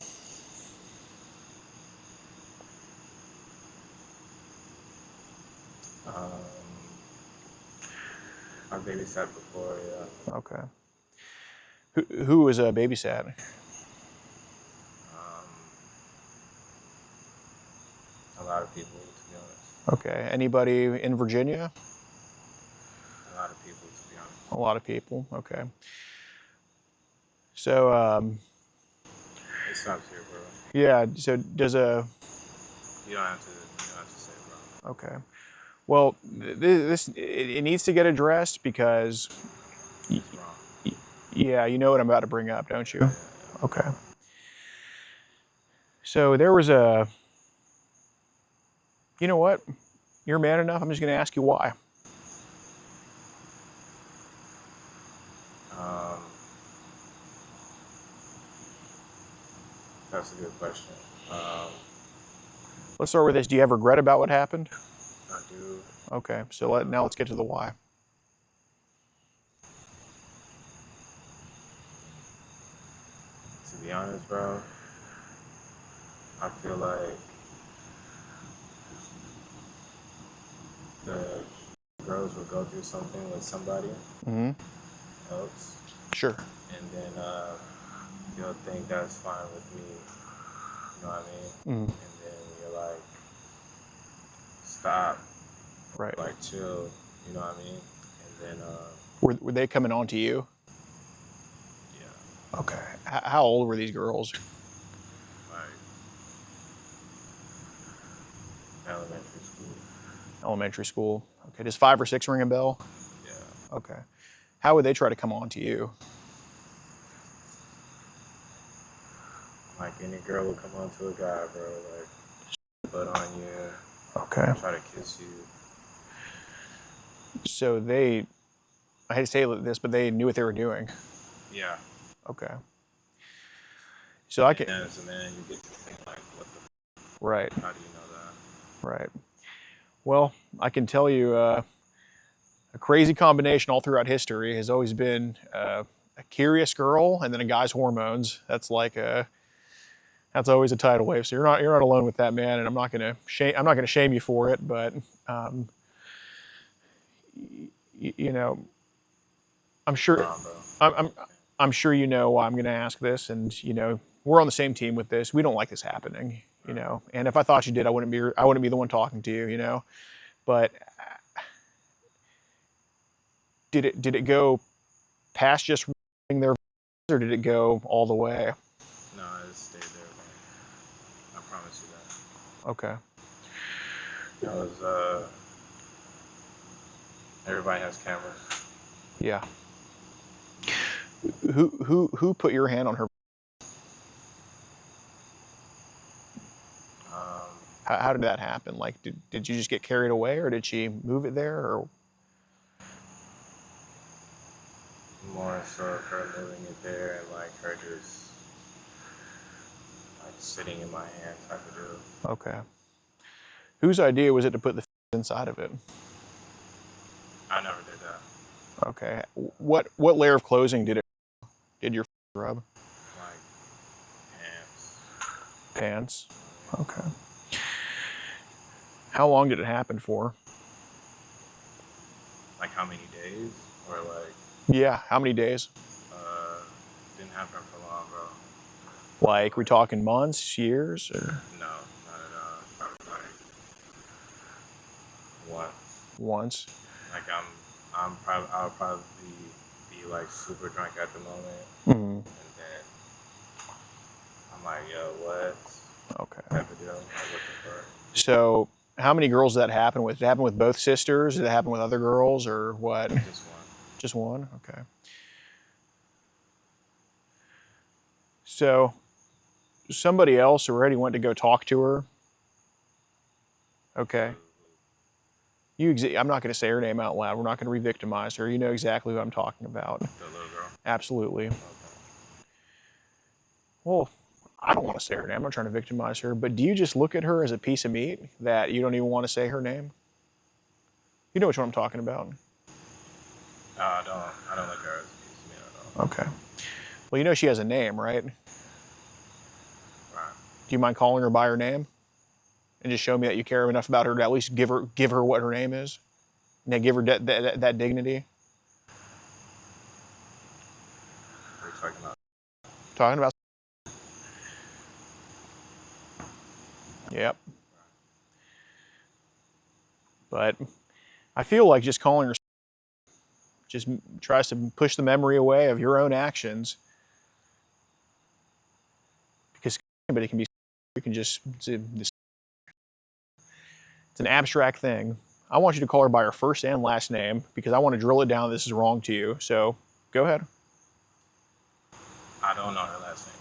I babysat before, yeah. Okay. Who was babysat? A lot of people, to be honest. Okay. Anybody in Virginia? A lot of people, to be honest. A lot of people. Okay. So, It stops here, bro. yeah. So does a You don't have to say, bro. okay. Well, it needs to get addressed because, It's wrong. yeah, you know what I'm about to bring up, don't you? Okay. So there was a. You know what? You're man enough. I'm just going to ask you why. That's a good question. Let's start with this. Do you have regret about what happened? I do. Okay. So now let's get to the why. To be honest, bro, I feel like the girls would go through something with somebody else, Sure. and then you'll think that's fine with me. You know what I mean? And then you're like, stop, Right. like chill. You know what I mean? And then Were they coming on to you? yeah, Okay. How old were these girls? like elementary school. Elementary school. Okay. Does 5 or 6 ring a bell? Yeah. Okay. How would they try to come on to you? Like any girl would come on to a guy, bro. Like butt on you, Okay. try to kiss you. So I hate to say this, but they knew what they were doing. Yeah. Okay. So I can. And as a man, you get to think like, what the? Right. How do you know that? Right. Well, I can tell you a crazy combination all throughout history has always been a curious girl and then a guy's hormones. That's always a tidal wave. So you're not alone with that, man. And I'm not gonna shame you for it, but you know, I'm sure Come on, bro. I'm sure you know why I'm gonna ask this, and you know we're on the same team with this. We don't like this happening, you know. And if I thought you did, I wouldn't be the one talking to you, you know. But did it go past just their, or did it go all the way? No, it stayed there, man. I promise you that. Okay. That was everybody has cameras. Yeah. Who put your hand on her? How did that happen? Like, did you just get carried away, or did she move it there, or? More so of her moving it there and like her just like sitting in my hand type of deal. Okay. Whose idea was it to put the inside of it? I never did that. Okay. What layer of clothing did your rub? Like pants. Pants. Okay. How long did it happen for? Like how many days? Or like Yeah. How many days? didn't happen for long, bro. Like, we talking months, years, or? No, not at all. Probably like once. Once. Like I'll probably be like super drunk at the moment, Mm-hmm. and then I'm like, yo, what? Okay. Type of deal. Like, what the fuck? So, how many girls did that happen with? Did it happen with both sisters? Did it happen with other girls, or what? Just one. Just one? Okay. So, somebody else already went to go talk to her. Okay. I'm not going to say her name out loud. We're not going to re-victimize her. You know exactly who I'm talking about. The little girl. Absolutely. Okay. Well, I don't want to say her name. I'm not trying to victimize her. But do you just look at her as a piece of meat that you don't even want to say her name? You know which one I'm talking about. No, I don't look at her as a piece of meat at all. Okay. Well, you know she has a name, right? Right. Do you mind calling her by her name? And just show me that you care enough about her to at least give her what her name is? And then give her that dignity? Are you talking Talking about. Yep. But I feel like just calling her just tries to push the memory away of your own actions. Because anybody can be, you can just, it's an abstract thing. I want you to call her by her first and last name because I want to drill it down. This is wrong to you. So go ahead. I don't know her last name.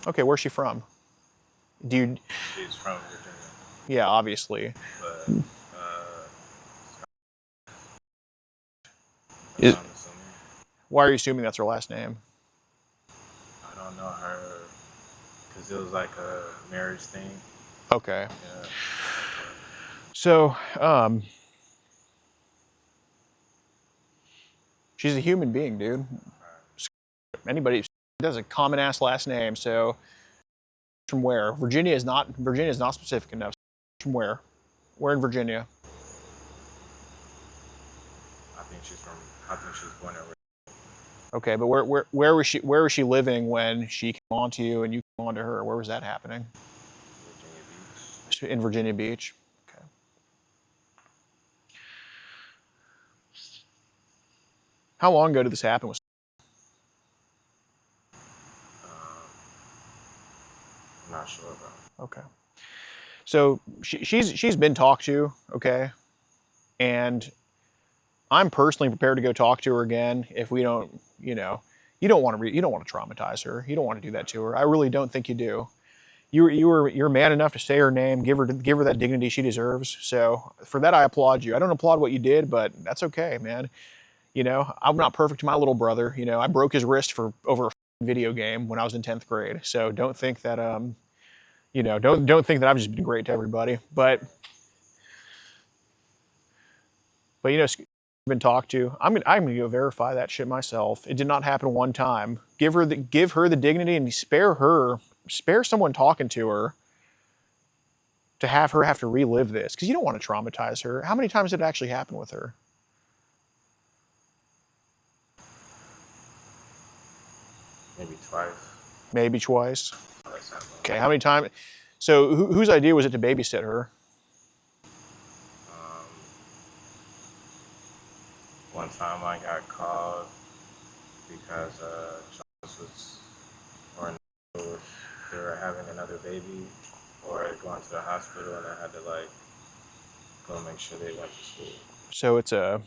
Okay, where's she from? Dude. She's from Virginia. Yeah, obviously. But, Is- I'm assuming. Why are you assuming that's her last name? I don't know her because it was like a marriage thing. Okay. Yeah. So, she's a human being, dude. Anybody does a common ass last name. So, from where? Virginia is not specific enough. From where? Where in Virginia? I think she's born in Virginia. Okay, but where was she living when she came on to you and you came on to her? Where was that happening? Virginia Beach. In Virginia Beach. Okay. How long ago did this happen? I'm not sure about. Okay. So she's been talked to, okay, and I'm personally prepared to go talk to her again if we don't, you don't want to traumatize her. You don't want to do that to her. I really don't think you do. You're man enough to say her name, give her that dignity she deserves. So for that, I applaud you. I don't applaud what you did, but that's okay, man. I'm not perfect to my little brother. I broke his wrist for over a video game when I was in 10th grade. So don't think that don't think that I've just been great to everybody. But been talked to. I'm gonna go verify that shit myself. It did not happen one time. Give her the dignity and spare someone talking to her to have her have to relive this because you don't want to traumatize her. How many times did it actually happen with her? Maybe twice. Maybe twice. Okay, how many times? So whose idea was it to babysit her? One time I got called because Charles they were having another baby or going to the hospital, and I had to go make sure they went to school. So it's a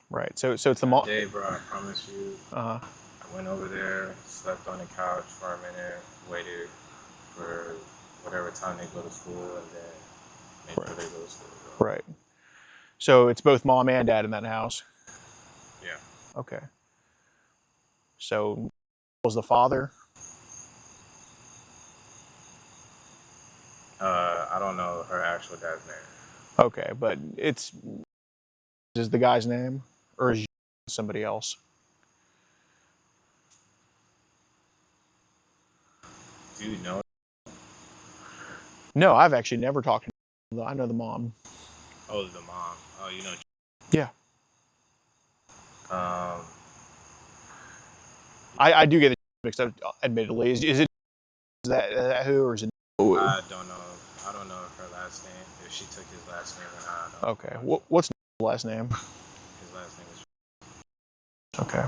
right. So it's the mom. Day, bro, I promise you. I went over there, slept on the couch for a minute, waited for whatever time they go to school, and then make sure they go to school. Bro. Right. So it's both mom and dad in that house? Yeah. Okay. So was the father? I don't know her actual dad's name. Okay, but is the guy's name, or is somebody else? Do you know? No, I've actually never talked to her. I know the mom. Oh, the mom. Oh, you know. Yeah. I do get it mixed up, admittedly. Is that who, or is it? I don't know. I don't know her last name. If she took his last name or not. I don't Okay. What's the last name? His last name is. Okay.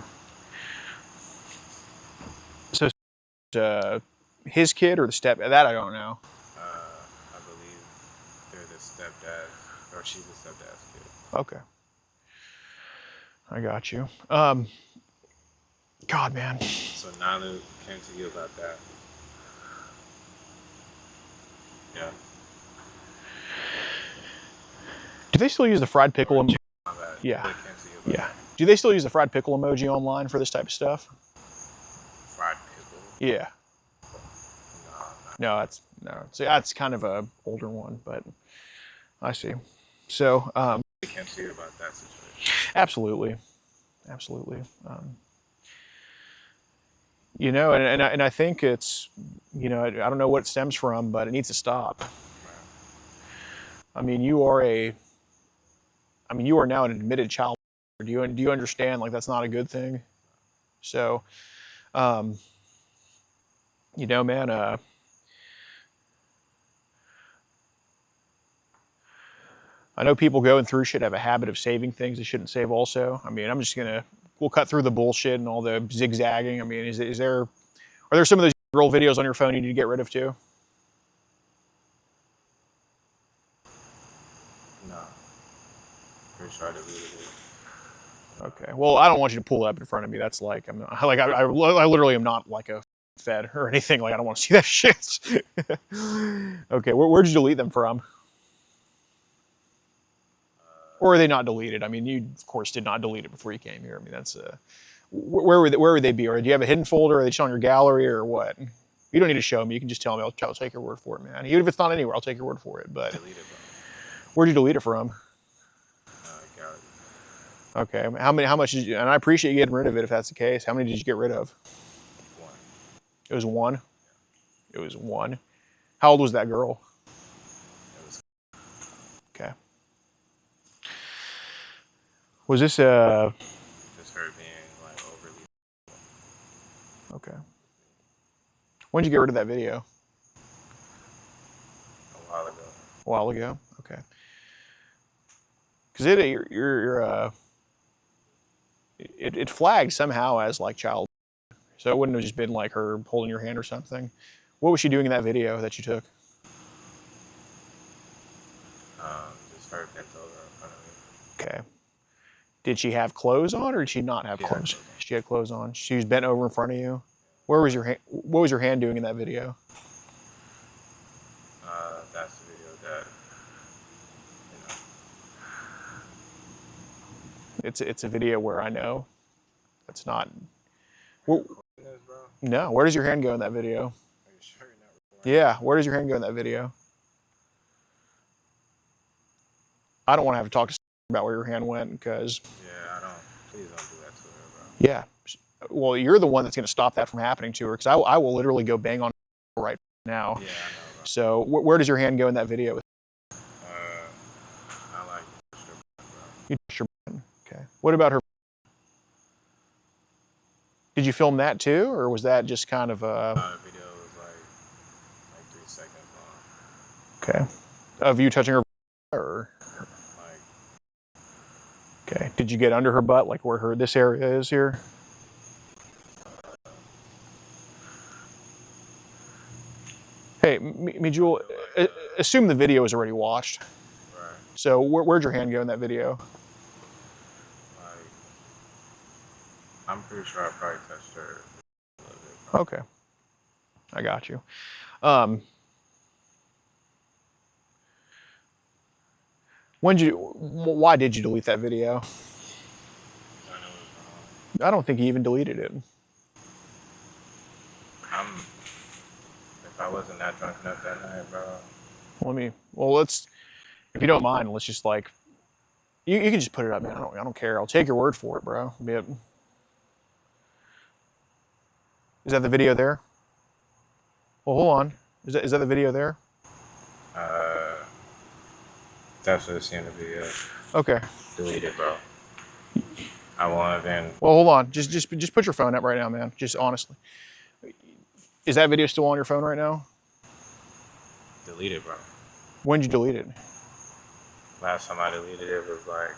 So, his kid or the step? That I don't know. I believe they're the stepdad, or she's the stepdad's kid. Okay. I got you. God, man. So Nalu came to you about that. Yeah. Do they still use the fried pickle emoji? Yeah. Yeah. Do they still use the fried pickle emoji online for this type of stuff? Fried pickle? Yeah. No, that's kind of a older one, but I see. So, they came to you about that situation. Absolutely. And I think it's, I don't know what it stems from, but it needs to stop. I mean, you are now an admitted child. Do you understand? Like, that's not a good thing. So, you know, man, I know people going through shit have a habit of saving things they shouldn't save also. I mean, we'll cut through the bullshit and all the zigzagging. I mean, are there some of those girl videos on your phone you need to get rid of too? No. Pretty sure I deleted it. Okay. Well, I don't want you to pull it up in front of me. That's like, I literally am not like a fed or anything. Like, I don't want to see that shit. Okay. Where'd you delete them from? Or are they not deleted? I mean, you of course did not delete it before you came here. I mean, that's where would they be? Or do you have a hidden folder? Are they showing your gallery or what? You don't need to show me. You can just tell me. I'll take your word for it, man. Even if it's not anywhere, I'll take your word for it. But Delete it, bro. where'd you delete it from? Gallery. Okay. How much did you? And I appreciate you getting rid of it if that's the case. How many did you get rid of? One. It was one. It was one. How old was that girl? It was Okay. Was this just her being like overly. okay? When did you get rid of that video? A while ago. A while ago. Okay. Because it flagged somehow as like child, so it wouldn't have just been like her holding your hand or something. What was she doing in that video that you took? Just her bent over in front of me. Okay. Did she have clothes on, or did she not have clothes? She had clothes on. She was bent over in front of you. Where was your hand? What was your hand doing in that video? That's the video that, It's a video where I know that's not. Well, this, bro. no, where does your hand go in that video? Are you sure you're not recording? Yeah, where does your hand go in that video? I don't want to have to talk to about where your hand went because. Yeah, please don't do that to her, bro. Yeah. Well, you're the one that's going to stop that from happening to her because I will literally go bang on her right now. Yeah, I know, bro. So where does your hand go in that video? I like her, bro. You touched her button. Okay. What about her? Did you film that too, or was that just kind of The video was like 3 seconds long. okay, of you touching her, or Like, okay? Did you get under her butt, like where this area is here? Hey, Jewel, assume the video is already watched. right. So where'd your hand go in that video? Like, I'm pretty sure I probably touched her a little bit. Okay, I got you. Why did you delete that video? I know it was wrong. I don't think you even deleted it. If I wasn't that drunk enough that night, bro. If you don't mind, let's just like, you can just put it up, man. I don't care. I'll take your word for it, bro. Is that the video there? Well, hold on. Is that the video there? That's what it's in the video. Okay. Delete it, bro. I won't even. Well, hold on. Just put your phone up right now, man. Just honestly. Is that video still on your phone right now? Delete it, bro. When did you delete it? Last time I deleted it was like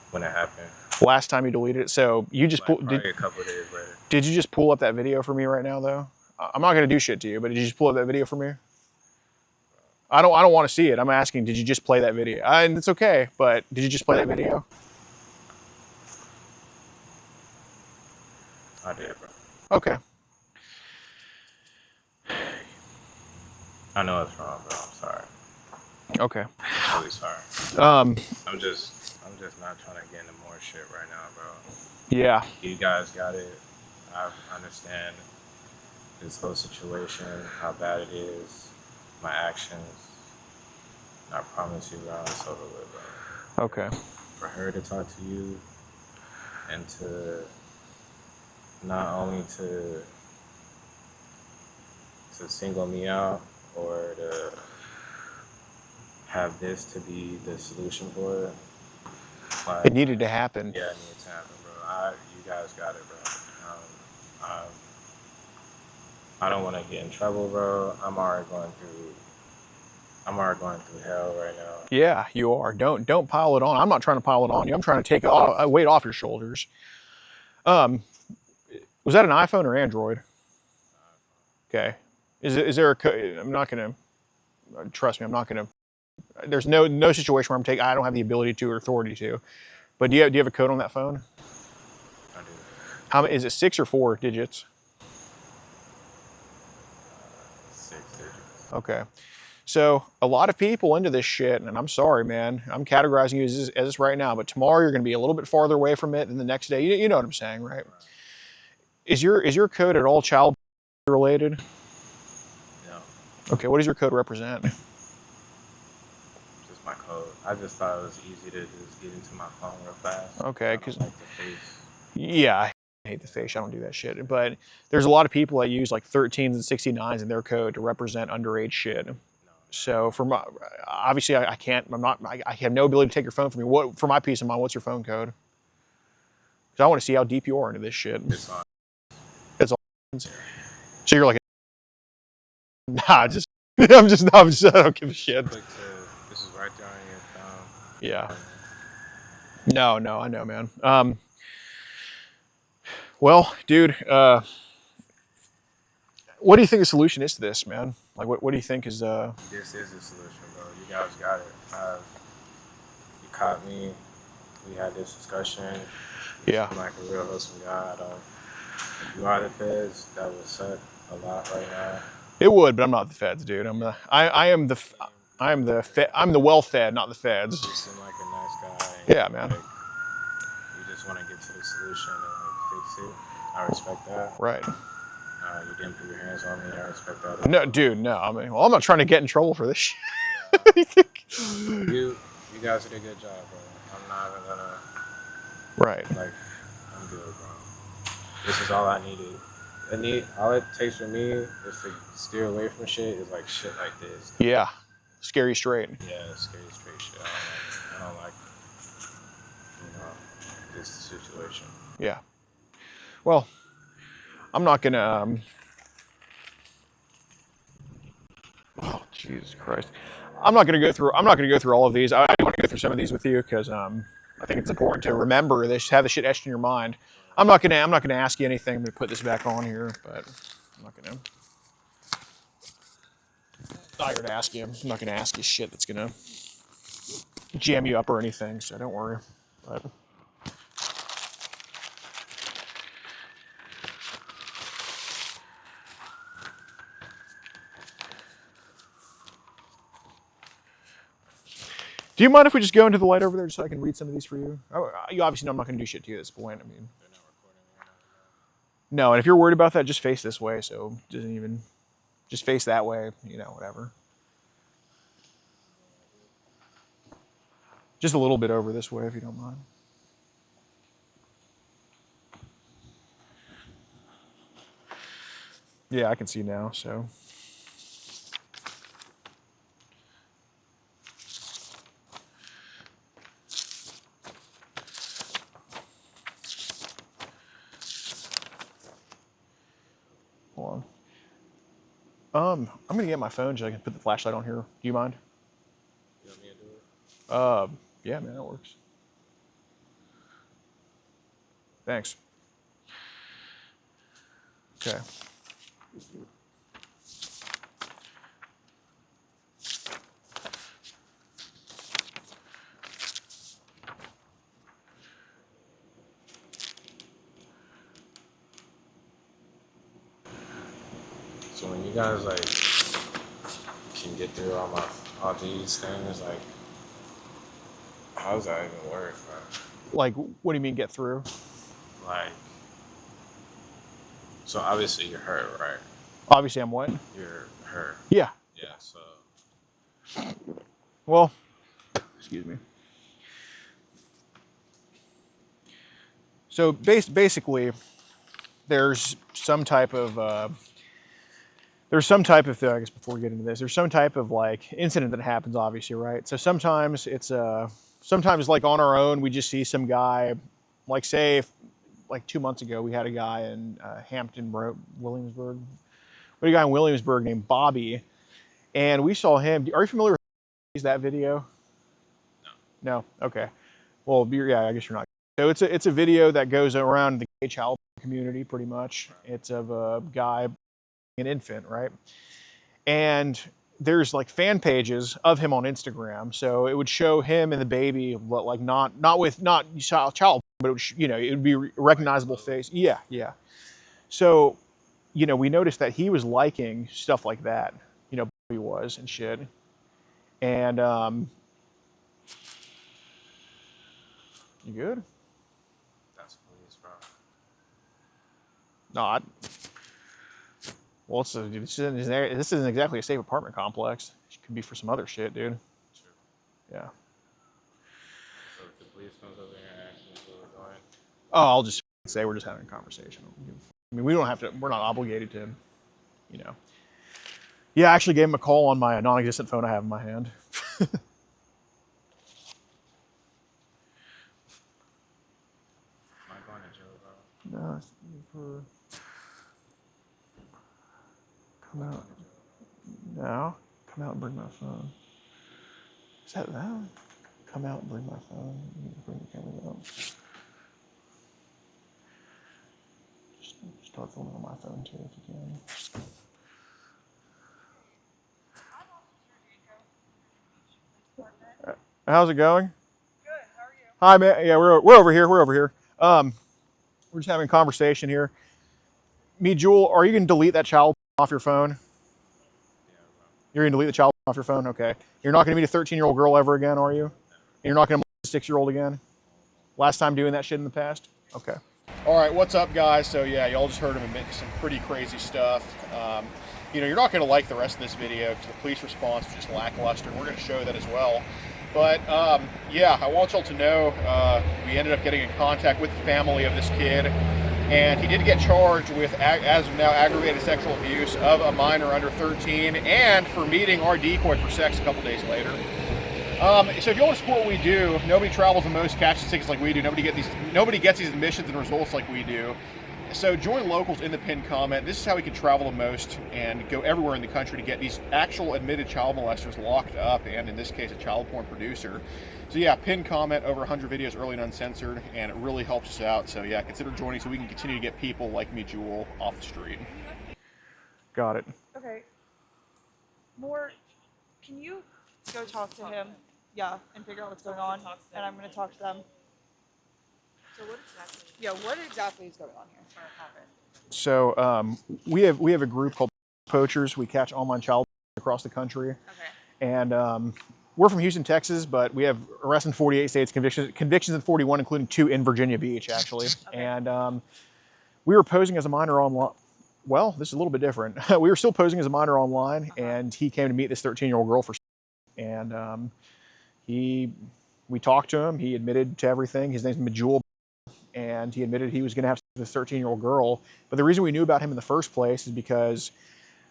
when it happened. Last time you deleted it. So you just Like probably a couple days later. Did you just pull up that video for me right now, though? I'm not gonna do shit to you, but did you just pull up that video for me? I don't want to see it. I'm asking, did you just play that video? And it's okay, but did you just play that video? I did, bro. Okay. I know it's wrong, bro. I'm sorry. Okay. I'm really sorry. Um. I'm just not trying to get into more shit right now, bro. Yeah. You guys got it. I understand this whole situation, how bad it is, my actions. And I promise you, bro, it's over with, bro. Okay. For her to talk to you and to not only to single me out or to have this to be the solution for it. Like, It needed to happen. yeah, it needs to happen, bro. You guys got it, bro. I don't want to get in trouble, bro. I'm already going through hell right now. Yeah, you are. Don't pile it on. I'm not trying to pile it on you. I'm trying to take a weight off your shoulders. Was that an iPhone or Android? Okay. Is there a code? I'm not gonna. Trust me, I'm not gonna. There's no situation where I don't have the ability to or authority to. But do you have a code on that phone? I do. How is it 6 or 4 digits? 6 digits. Okay. So a lot of people into this shit, and I'm sorry, man. I'm categorizing you as this right now, but tomorrow you're going to be a little bit farther away from it than the next day. You know what I'm saying, right? Is your code at all child related? No. Okay. What does your code represent? Just my code. I just thought it was easy to just get into my phone real fast. Okay, because like the face. yeah, I hate the face. I don't do that shit. But there's a lot of people that use like 13s and 69s in their code to represent underage shit. So for my, obviously I can't, I have no ability to take your phone from you. For my peace of mind, what's your phone code? Because I want to see how deep you are into this shit. It's on. It's all. So you're like, nah, I don't give a shit. This is right there on your phone. Yeah. No, I know, man. Well, dude, what do you think the solution is to this, man? Like, what do you think is This is the solution, bro. You guys got it. You caught me. We had this discussion. Yeah. I'm like a real wholesome guy. If you are the feds, that would suck a lot right now. It would, but I'm not the feds, dude. I'm the well-fed, not the feds. You seem like a nice guy. Yeah, man. Like, you just want to get to the solution and like fix it. I respect that. Right. You didn't put your hands on me. I respect that. No, dude, no. I mean, well, I'm not trying to get in trouble for this shit. You guys did a good job, bro. I'm not even gonna. Right. Like, I'm good, bro. This is all I needed. All it takes for me is to steer away from shit is like shit like this. Yeah. Scary straight. Yeah, scary straight shit. I don't like this situation. Yeah. Well, I'm not gonna. Oh, Jesus Christ! I'm not gonna go through all of these. I want to go through some of these with you because I think it's important to remember this. Have the shit etched in your mind. I'm not gonna ask you anything. I'm gonna put this back on here, but I'm not gonna. I'm not gonna ask you shit that's gonna jam you up or anything. So don't worry. But. Do you mind if we just go into the light over there just so I can read some of these for you? You obviously know I'm not going to do shit to you at this point. I mean, They're not recording right now. no, and if you're worried about that, just face this way. So just face that way, whatever. Just a little bit over this way if you don't mind. Yeah, I can see now, so. Hold on. I'm gonna get my phone so I can put the flashlight on here. Do you mind? You want me to do it? Yeah, man, that works. Thanks. Okay. So when you guys like can get through all these things, like how does that even work, bro? Like, what do you mean get through? Like, so obviously you're her, right? Obviously, I'm what? You're her. Yeah. Yeah. So Well, excuse me. So basically, there's some type of I guess before we get into this, there's some type of like incident that happens, obviously, right? So sometimes it's sometimes like on our own, we just see some guy, like say, like 2 months ago, we had a guy in Hampton, Williamsburg, We had a guy in Williamsburg named Bobby, and we saw him. Are you familiar with that video? No. No. Okay. Well, yeah, I guess you're not. So it's a video that goes around the gay child community, pretty much. It's of a guy, an infant, right? And there's like fan pages of him on Instagram. So it would show him and the baby, like not child, but it would, it would be a recognizable face. Yeah, yeah. So, we noticed that he was liking stuff like that. He was and shit. And you good? That's police, bro. No, well, this isn't exactly a safe apartment complex. It could be for some other shit, dude. True. Yeah. So if the police comes over here and asks me where we're going, Oh, I'll just say we're just having a conversation. I mean, we don't have to. We're not obligated to, Yeah, I actually gave him a call on my non-existent phone I have in my hand. am I going to jail, bro? No, it's for come out. No, come out and bring my phone. Is that that? Come out and bring my phone. You need to bring the camera out. Just start filming on my phone too if you can. How's it going? Good. How are you? Hi, man. Yeah, we're over here. We're over here. We're just having a conversation here. Me, Jewel, are you going to delete that child off your phone? Yeah, bro. You're going to delete the child off your phone? Okay. You're not going to meet a 13-year-old girl ever again, are you? And you're not going to meet a 6-year-old again? Last time doing that shit in the past? Okay. All right, what's up, guys? So, yeah, y'all just heard him admit some pretty crazy stuff. You're not going to like the rest of this video because the police response was just lackluster. We're going to show that as well. But, yeah, I want y'all to know we ended up getting in contact with the family of this kid, and he did get charged with, as of now, aggravated sexual abuse of a minor under 13 and for meeting our decoy for sex a couple days later. So if you want to support what we do, nobody travels the most, catches tickets like we do. Nobody gets these admissions and results like we do. So join locals in the pinned comment. This is how we can travel the most and go everywhere in the country to get these actual admitted child molesters locked up, and in this case, a child porn producer. So yeah, pinned comment, over 100 videos, early and uncensored, and it really helps us out. So yeah, consider joining so we can continue to get people like me, Jewel, off the street. Got it. Okay. Can you go talk to him? Yeah, and figure out what's going on, and I'm going to talk to them. So what exactly? Yeah, what exactly is going on here? So we have a group called Poachers. We catch online child across the country. Okay. And we're from Houston, Texas, but we have arrests in 48 states, convictions in 41, including 2 in Virginia Beach, actually. Okay. And we were posing as a minor online. Well, this is a little bit different. We were still posing as a minor online, and he came to meet this 13-year-old girl for, and we talked to him. He admitted to everything. His name's Majul, and he admitted he was going to have sex with this 13-year-old girl. But the reason we knew about him in the first place is because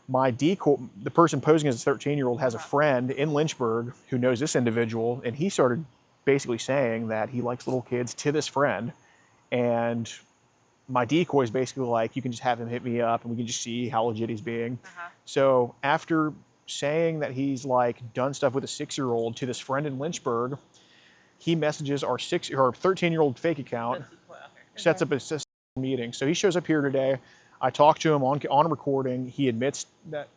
my decoy, the person posing as a 13-year-old, has a friend in Lynchburg who knows this individual, and he started basically saying that he likes little kids to this friend. And my decoy is basically like, you can just have him hit me up, and we can just see how legit he's being. So after saying that he's like done stuff with a 6-year-old to this friend in Lynchburg, he messages our 13-year-old fake account, sets up a meeting. So he shows up here today. I talked to him on recording. He admits that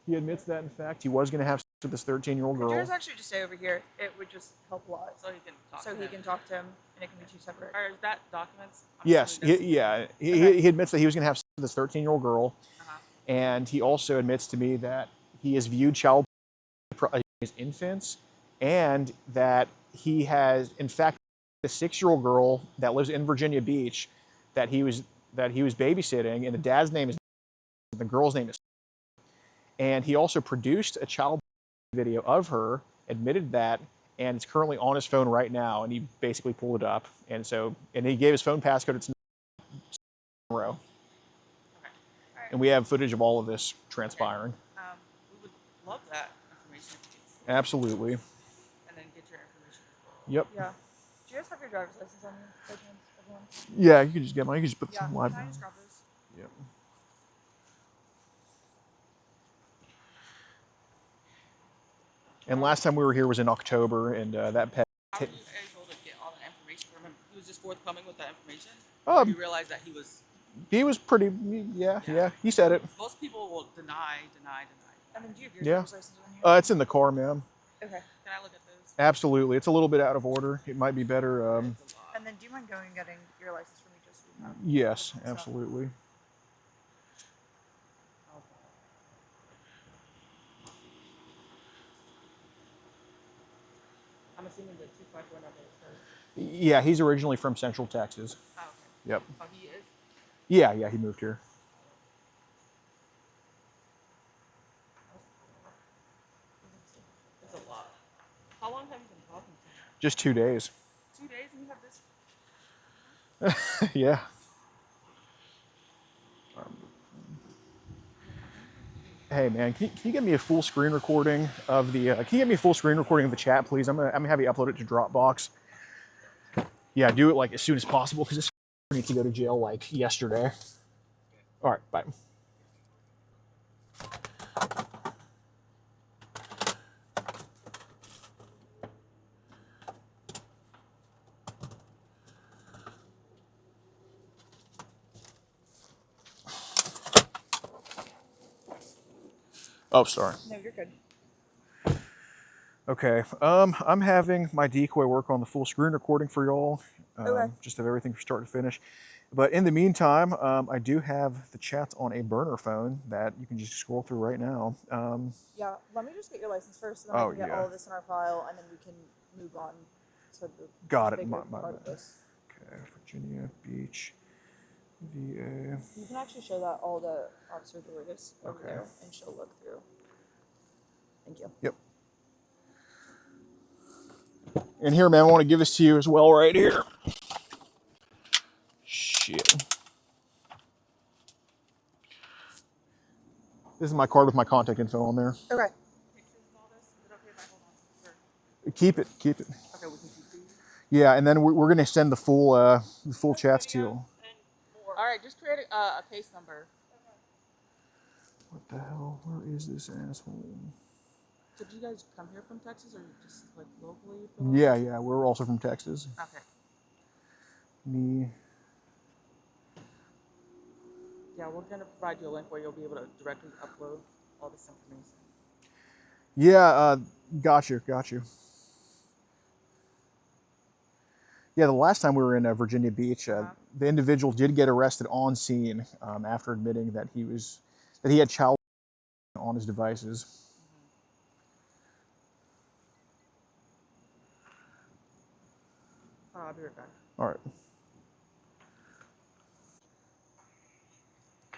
in fact he was going to have sex with this 13-year-old girl. Could you guys actually just stay over here? It would just help a lot. So he can talk. So he can talk to him, and it can be 2 separate. Or is that documents? I'm Yes, assuming this- he admits that he was going to have sex with this 13-year-old girl, and he also admits to me that he has viewed child porn as infants, and that he has, in fact, a 6-year-old girl that lives in Virginia Beach that he was babysitting, and the dad's name is, the girl's name is, and he also produced a child video of her, admitted that, and it's currently on his phone right now, and he basically pulled it up, and he gave his phone passcode. It's row. And we have footage of all of this transpiring. We would love that information. Absolutely. And then get your information. Yep. Yeah. Do you guys have your driver's license on you, by chance, everyone? Yeah, you can just get mine. You can just put Yeah. some live. Can I just grab those? Yep. And last time we were here was in October, and that pet. How were you able to get all that information from him? He was just forthcoming with that information? Um, you realized that he was... He was pretty. Yeah. He said it. Most people will deny. And then do you have your Yeah. driver's license on you? It's in the car, ma'am. Okay. Can I look at those? Absolutely. It's a little bit out of order. It might be better. It's a lot. And then do you mind going and getting your license for me just so we have Yes, stuff? absolutely. I'm assuming the 254 number is first. Yeah, he's originally from Central Texas. Oh, okay. Yep. Oh, he is? Yeah, he moved here. It's a lot. How long have you been talking to him? Just 2 days. 2 days and you have this? Yeah. Hey man, can you get me a full screen recording of the? Can you get me a full screen recording of the chat, please? I'm gonna have you upload it to Dropbox. Yeah, do it like as soon as possible because this needs to go to jail like yesterday. All right, bye. Oh, sorry. No, you're good. Okay. I'm having my decoy work on the full screen recording for y'all. Okay. Just of everything from start to finish. But in the meantime, I do have the chats on a burner phone that you can just scroll through right now. Yeah, let me just get your license first, and then Oh, we can get yeah. all of this in our file, and then we can move on to the Got it. bigger My part of bad. this. Okay, Virginia Beach, VA. You can actually show that all to Officer Dorigus over Okay. there, and she'll look through. Thank you. Yep. And here, man, I want to give this to you as well right here. Shit. This is my card with my contact info on there. Okay. Pictures and all this? Is it okay if I hold on to it? Keep it. Okay, we can keep these. Yeah, and then we're gonna send the full chats to you. All right, just create a case number. What the hell? Where is this asshole? Did you guys come here from Texas or just like locally? From Yeah, we're also from Texas. Okay. Me. Yeah, we're gonna provide you a link where you'll be able to directly upload all this information. Yeah, got you. Yeah, the last time we were in Virginia Beach, the individual did get arrested on scene after admitting that he had child on his devices. I'll be right back. All right.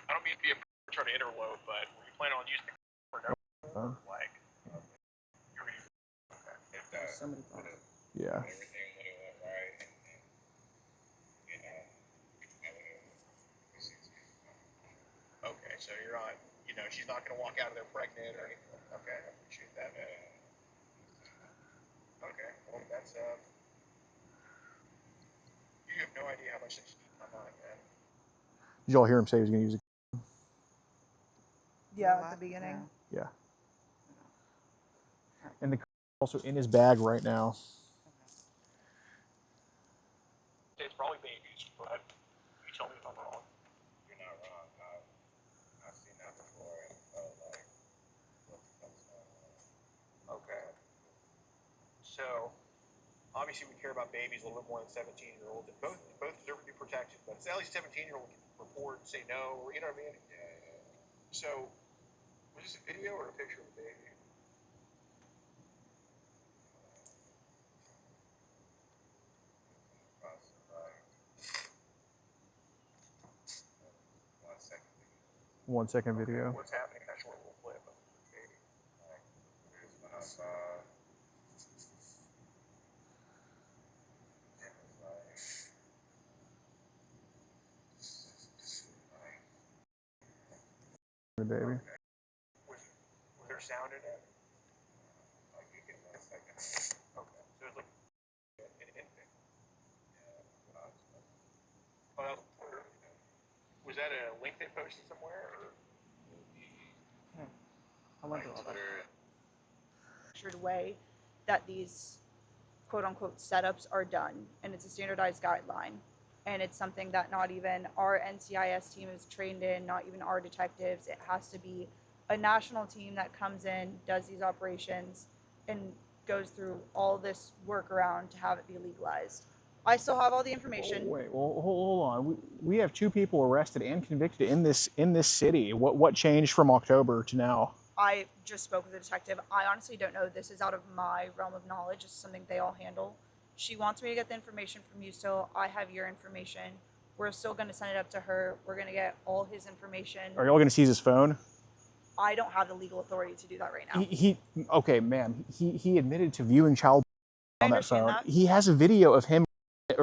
I don't mean to be trying to interlope, but were you planning on using the for no? Like, you're gonna use okay. If that Somebody thought it. Yeah. Everything would have went right, and you know, okay, so you're on. You know, she's not gonna walk out of there pregnant or anything. Okay, I appreciate that. Okay, well that's you have no idea how much they keep my mind, man. Did y'all hear him say he was going to use it? Yeah, at the beginning. Yeah. And the also in his bag right now. It's probably babies, but you tell me if I'm wrong. you're not wrong. I've seen that before, and felt like, what the fuck's going on? Okay. So, obviously, we care about babies a little bit more than 17-year-olds. And both deserve to be protected, but it's at least 17-year-old can report and say no, or you know what I mean? Yeah. So, was this a video or a picture of the baby? Across, like, 1 second. 1 second video. What's happening in that short little clip of the baby? Like, here's when I saw. It was like, The baby. Was there sound in it? like you get 1 second. Okay. So it was like an infant. Yeah. Oh, that was Twitter. Was that a link they posted somewhere? Or? I went through all that. Twitter. structured way that these quote unquote setups are done, and it's a standardized guideline. And it's something that not even our NCIS team is trained in, not even our detectives. It has to be a national team that comes in, does these operations, and goes through all this workaround to have it be legalized. I still have all the information. Oh, wait, well, hold on. We have 2 people arrested and convicted in this city. What changed from October to now? I just spoke with the detective. I honestly don't know. This is out of my realm of knowledge. It's something they all handle. She wants me to get the information from you still. I have your information. We're still going to send it up to her. We're going to get all his information. Are y'all going to seize his phone? I don't have the legal authority to do that right now. Okay, ma'am. He admitted to viewing child on that phone. That. He has a video of him a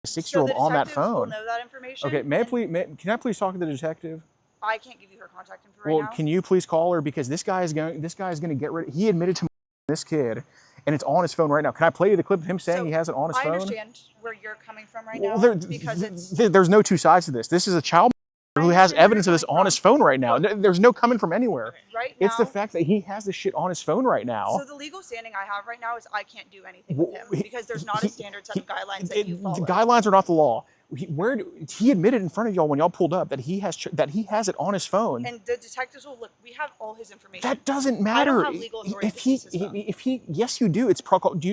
6-year-old on that phone. Will know that information. Okay, can I please talk to the detective? I can't give you her contact info right now. Well, can you please call her, because this guy is going to get rid of, he admitted to this kid, and it's on his phone right now. Can I play you the clip of him saying he has it on his phone? I understand where you're coming from right now, because there's no 2 sides to this. This is a child who has evidence of this on his phone right now. There's no coming from anywhere. Right now, it's the fact that he has this shit on his phone right now. So the legal standing I have right now is I can't do anything with him, because there's not a standard set of guidelines that you follow. The guidelines are not the law. He admitted in front of y'all when y'all pulled up that he has it on his phone. And the detectives will look. We have all his information. That doesn't matter. I don't have legal authority to seize his phone. Yes, you do. It's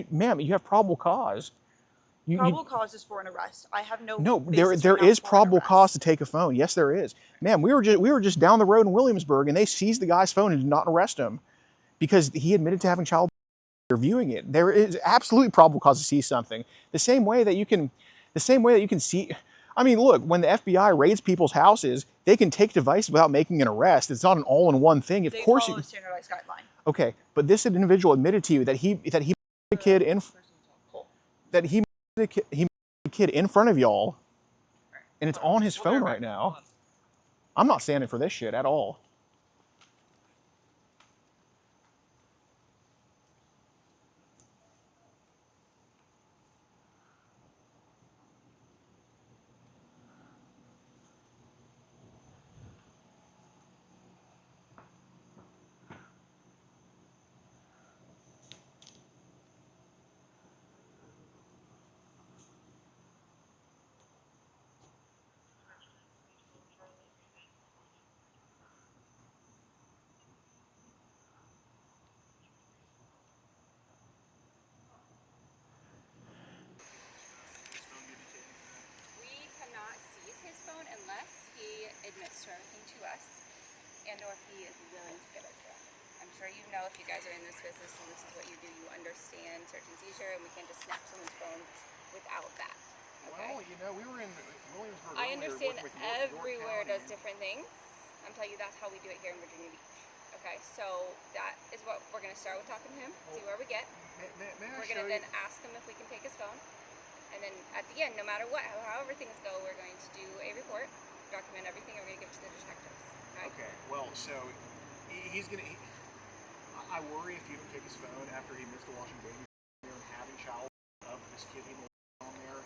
ma'am, you have probable cause. Probable cause is for an arrest. I have no. No, basis there right now is for an probable arrest. cause to take a phone. Yes, there is. Ma'am, we were just down the road in Williamsburg, and they seized the guy's phone and did not arrest him because he admitted to having child viewing it. There is absolutely probable cause to seize something. The same way that you can see. I mean, look, when the FBI raids people's houses, they can take devices without making an arrest. It's not an all-in-one thing. They follow a standardized guideline. Okay, but this individual admitted to you that he a kid in that he a kid in front of y'all, and it's on his phone right now. I'm not standing for this shit at all. Unless he admits to everything to us, and or if he is willing to give it to us. I'm sure you know, if you guys are in this business and this is what you do, you understand search and seizure, and we can't just snap someone's phone without that. Okay? Well, you know, we were in Williamsburg. I understand everywhere does different things. I'm telling you, that's how we do it here in Virginia Beach. Okay, so that is what we're going to start with, talking to him, see where we get. We're going to then ask him if we can take his phone. And then at the end, no matter what, however things go, we're going to do a report, document everything, and we're going to give it to the detectives. Okay. Well, so he's gonna. I worry if you don't take his phone after he missed a washing baby and having child of this kid he on there.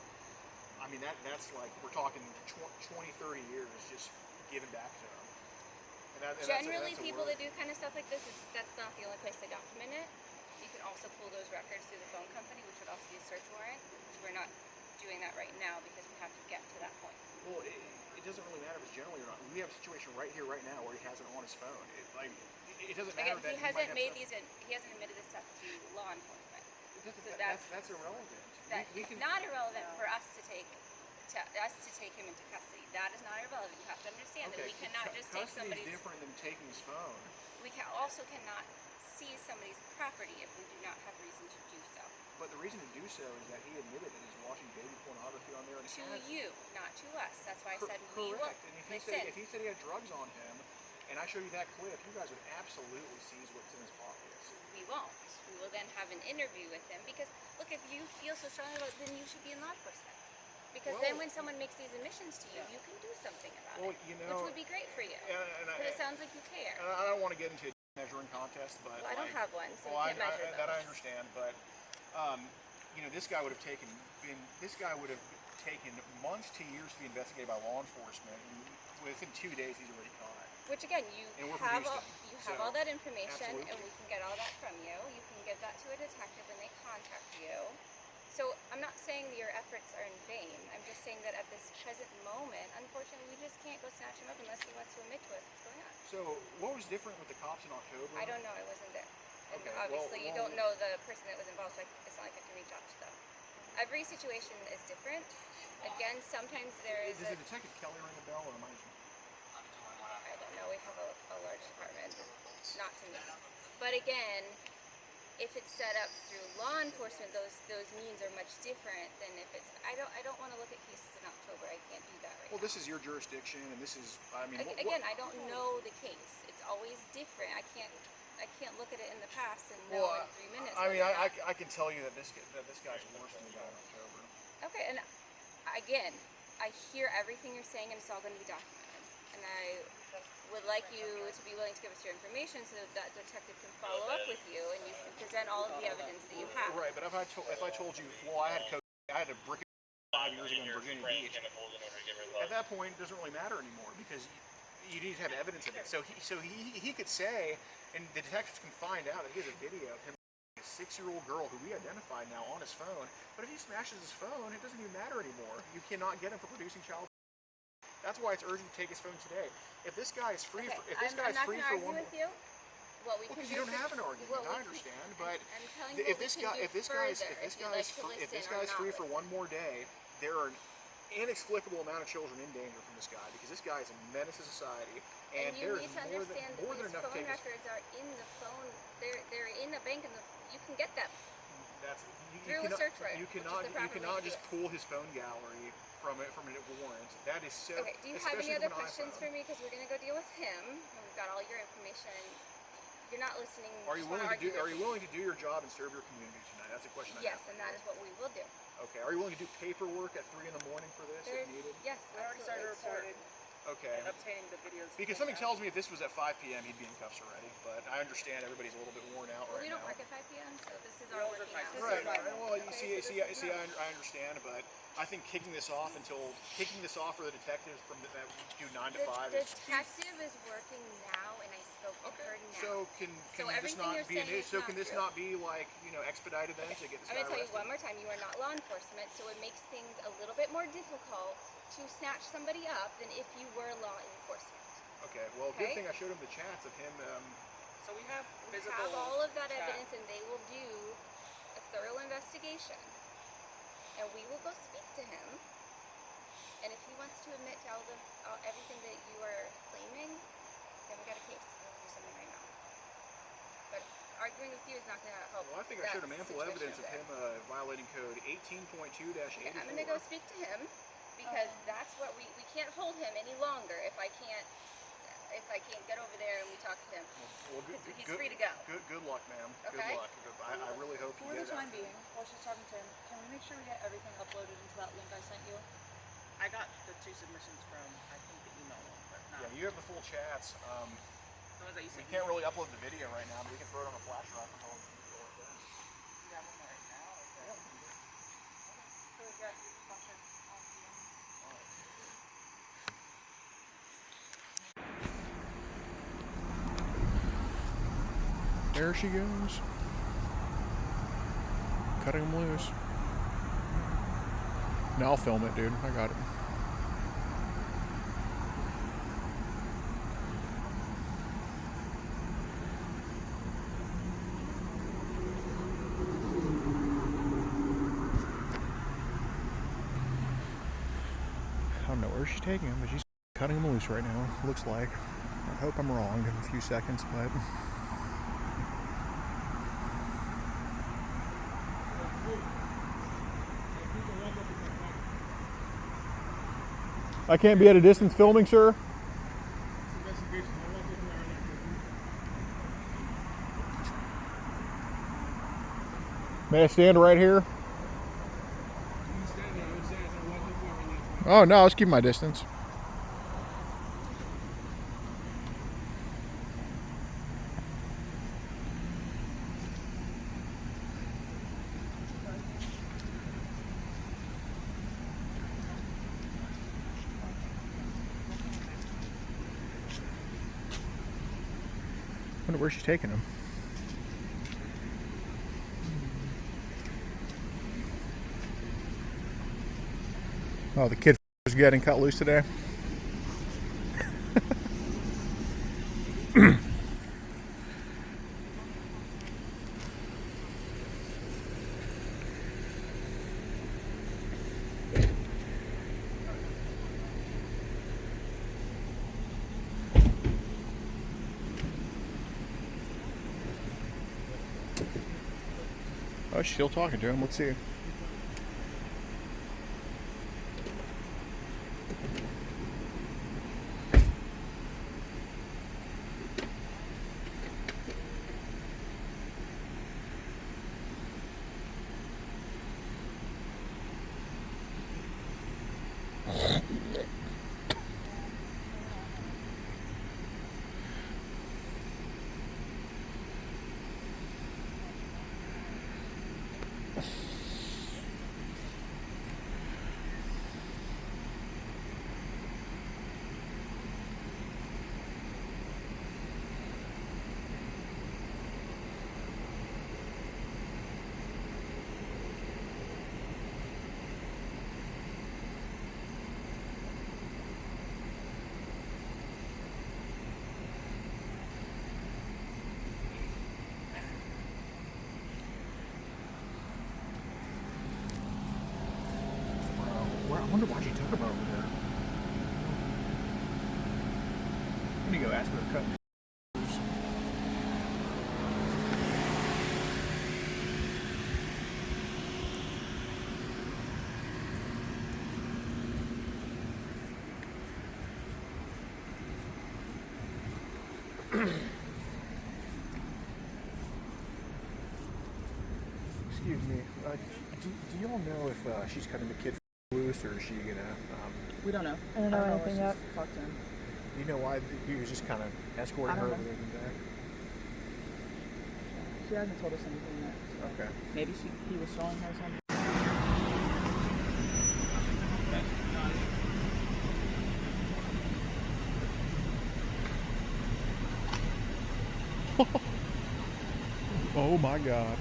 I mean, that's like, we're talking 20, 30 years just given back to him. Generally, people that do kind of stuff like this, that's not the only place they document it. You can also pull those records through the phone company, which would also be a search warrant. We're not doing that right now because we have to get to that point. Well, it doesn't really matter if it's generally or not. We have a situation right here, right now, where he has it on his phone. It doesn't matter. Again, he hasn't admitted this stuff to law enforcement. So that's irrelevant. It's not irrelevant for us to take him into custody. That is not irrelevant. You have to understand that we cannot just take somebody's. Custody is different than taking his phone. We cannot seize somebody's property if we do not have reason to do so. But the reason to do so is that he admitted that he's watching baby pornography on there. And to you, not to us. That's why I said we will. Correct. And if he said he had drugs on him, and I show you that clip, you guys would absolutely seize what's in his pockets. We won't. We will then have an interview with him because, look, if you feel so strongly about it, then you should be in law enforcement. Because then when someone makes these admissions to you, you can do something about it, you know, which would be great for you. Because it sounds like you care. I don't want to get into a measuring contest, but I don't have one, so we can't measure those. That I understand, but you know, this guy would have taken months to years to be investigated by law enforcement, and within 2 days he's already caught. Which again, you And we're from have Houston, all that information, absolutely. and we can get all that from you. You can give that to a detective when they contact you. So I'm not saying your efforts are in vain. I'm just saying that at this present moment, unfortunately, we just can't go snatch him up unless he wants to admit to us what's going on. So what was different with the cops in October? I don't know. I wasn't there. And Okay, obviously, you well- don't know the person that was involved, so it's not like I can reach out to them. Every situation is different. Again, sometimes there is Does the detective Kelly ring a bell, or am I just... I don't know. We have a large department. Not to me. But again, if it's set up through law enforcement, those means are much different than if it's. I don't want to look at cases in October. I can't do that right Well, now. this is your jurisdiction, and this is, I mean... Again, I don't know the case. It's always different. I can't look at it in the past and know in 3 minutes. I mean, whether or not- I can tell you that this guy's worse than the guy in October. Okay, and again, I hear everything you're saying, and it's all going to be documented. And I would like you to be willing to give us your information so that detective can follow up with you and you can present all of the evidence that you have. Right, but if I told you, well, I had a brick 5 years ago in Virginia Beach, at that point, it doesn't really matter anymore because you need to have evidence of it. So he could say, and the detectives can find out that he has a video of him, a 6-year-old girl who we identified now on his phone. But if he smashes his phone, it doesn't even matter anymore. You cannot get him for producing child. That's why it's urgent to take his phone today. If this guy is free, Okay, if this I'm guy's not free going to for argue one, with you. What we can because do you don't for- have an argument. what we I can- understand, but I'm telling you if what we this can guy, do if this further, guy's if you'd like to if this listen or guy's not free for listen. one more day, there are an inexplicable amount of children in danger from this guy because this guy is a menace to society, and you there's need to more understand than that these enough to phone take his. records are in the phone. They're in a bank, and you can get them. That's through a search warrant, You which is cannot the proper way to do just it. pull his phone gallery from a warrant. That is so. Okay, do you have any especially other from an questions iPhone. for me? Because we're going to go deal with him, and we've got all your information. You're not listening. Are you just wanna willing to do? argue Are with you me. willing to do your job and serve your community tonight? That's a question. Yes, and that is what we will do. Okay. Are you willing to do paperwork at 3 in the morning for this if needed? Yes, We already started absolutely. recording Okay. and obtaining the videos. Because something tells me if this was at 5 p.m., he'd be in cuffs already. But I understand everybody's a little bit worn out Well, right we don't now. work at 5 p.m., so this is We our always working work hours. nights. Right. This is Well, you okay, see, so this is I understand, but I think kicking this off for the detectives from that do 9 to 5 The is. detective is working now, and I spoke to her now. So can So this everything not you're be an saying issue? is So not can this true. not be like expedited then to get this I'm guy going to tell you arrested? one more time, you are not law enforcement, so it makes things a little bit more difficult to snatch somebody up than if you were law enforcement. Okay. Well, good Okay. thing I showed him the chats of him. So we have We visible. have all of that chat. evidence, and they will do a thorough investigation. And we will go speak to him. And if he wants to admit to everything that you are claiming, then we got a case. We'll do something right now. But arguing with you is not going to help. Well, I think I showed him that ample situation evidence of over him violating code 18.2-84. Okay, I'm going to go speak to him because that's what we can't hold him any longer if I can't get over there and we talk to him. Well, He's free to go. Good luck, ma'am. Okay. Good luck. I really hope you For the get time it. being, while she's talking to him, can we make sure we get everything uploaded into that link I sent you? I got the 2 submissions from, I think, the email one, but not Yeah, you have the full chats. the ones that you We sent. can't really upload the video right now, but we can throw it on a flash drive and hold it. You have one right now? Okay. So we get question on the There she goes. Cutting them loose. Now I'll film it, dude. I got it. I don't know where she's taking him, but she's cutting him loose right now. Looks like. I hope I'm wrong in a few seconds, but. I can't be at a distance filming, sir. May I stand right here? Oh no, let's keep my distance. Wonder where she's taking him. Oh, the kid is getting cut loose today. Oh, she's still talking to him. Let's see. I wonder why she took him over there. I'm gonna go ask her to cut. Excuse me. Do y'all know if she's cutting the kid loose, or is she gonna? We don't know. I don't know anything yet. Talk to him. You know why he was just kind of escorting her over there and back? She hasn't told us anything yet. So Okay. maybe he was showing her something. Oh my God.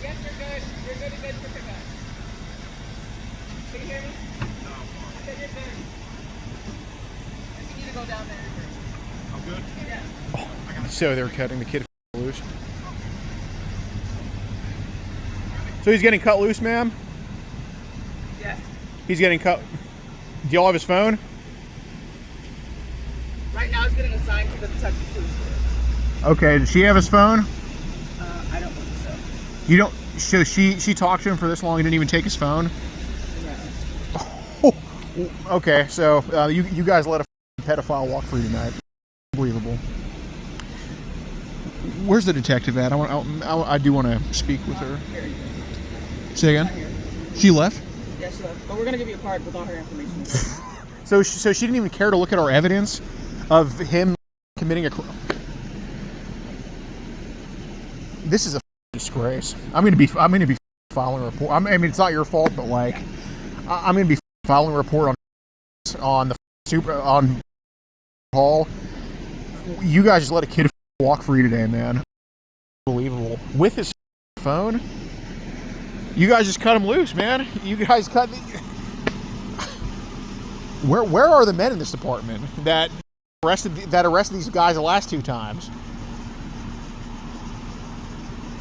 Yes, you're good. You're good to good for pickup. Can you hear me? No. I said you're good. You need to go down there first. I'm good? Yeah. So they're cutting the kid loose. So he's getting cut loose, ma'am? Yes. He's getting cut. Do y'all have his phone? Right now it's getting assigned to the detective police. Okay, does she have his phone? I don't think so. You don't. So she talked to him for this long and didn't even take his phone? No. Okay, so you guys let a pedophile walk free tonight. Unbelievable. Where's the detective at? I do want to speak with her. Say again? She left? Yes, sir. But we're going to give you a card with all her information. So she didn't even care to look at our evidence of him committing a crime. This is a disgrace. I'm gonna be filing a report. I mean, it's not your fault, but like, I'm gonna be filing a report on the hall. You guys just let a kid walk free today, man. Unbelievable. With his phone. You guys just cut him loose, man. You guys cut. Where are the men in this department that arrested these guys the last 2 times?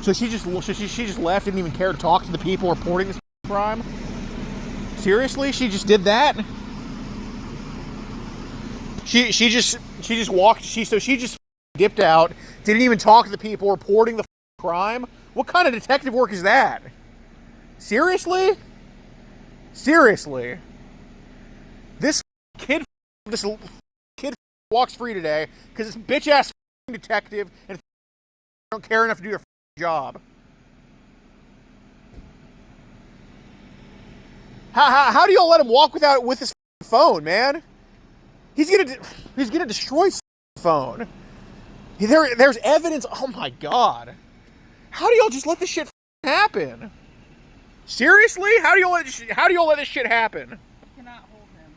So she just left, didn't even care to talk to the people reporting this crime? Seriously? She just did that? She just walked. She just dipped out, didn't even talk to the people reporting the crime? What kind of detective work is that? Seriously? Seriously? This kid walks free today because this bitch ass detective and don't care enough to do their job. How do y'all let him walk with his phone, man? He's gonna destroy his phone. There's evidence. Oh my God! How do y'all just let this shit happen? Seriously? How do you let this shit happen? You cannot hold him.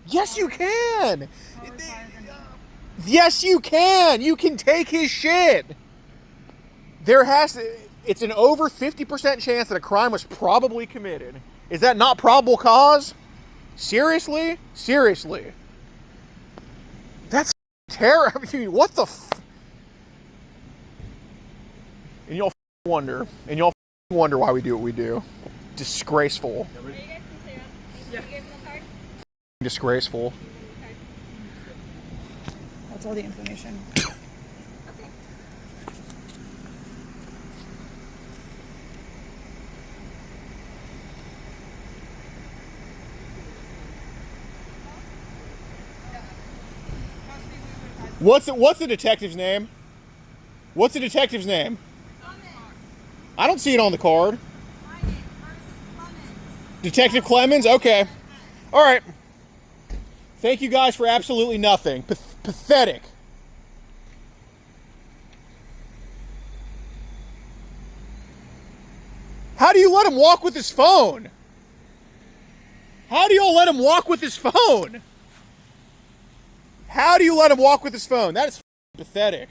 Yes, you can. Power ties and Yes, you can. You can take his shit. It's an over 50% chance that a crime was probably committed. Is that not probable cause? Seriously? Seriously. That's terrible. I mean, what the And y'all wonder why we do what we do. Disgraceful. Are you guys can clear up? You gave him the card? Disgraceful. That's all the information. Okay. What's the detective's name? What's the detective's name? I don't see it on the card. Detective Clemens? Okay. All right. Thank you guys for absolutely nothing. Pathetic. How do you let him walk with his phone? How do y'all let him walk with his phone? How do you let him walk with his phone? That is pathetic.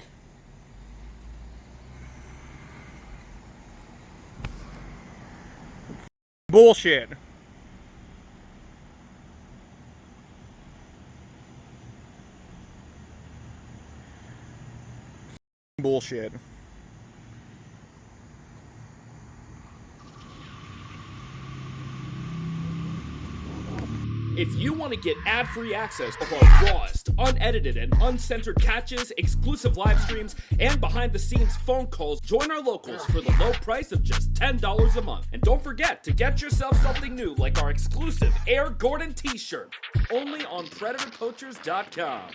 Bullshit. Bullshit. If you want to get ad-free access of our rawest, unedited, and uncensored catches, exclusive live streams, and behind-the-scenes phone calls, join our locals for the low price of just $10 a month. And don't forget to get yourself something new like our exclusive Air Gordon t-shirt, only on PredatorPoachers.com.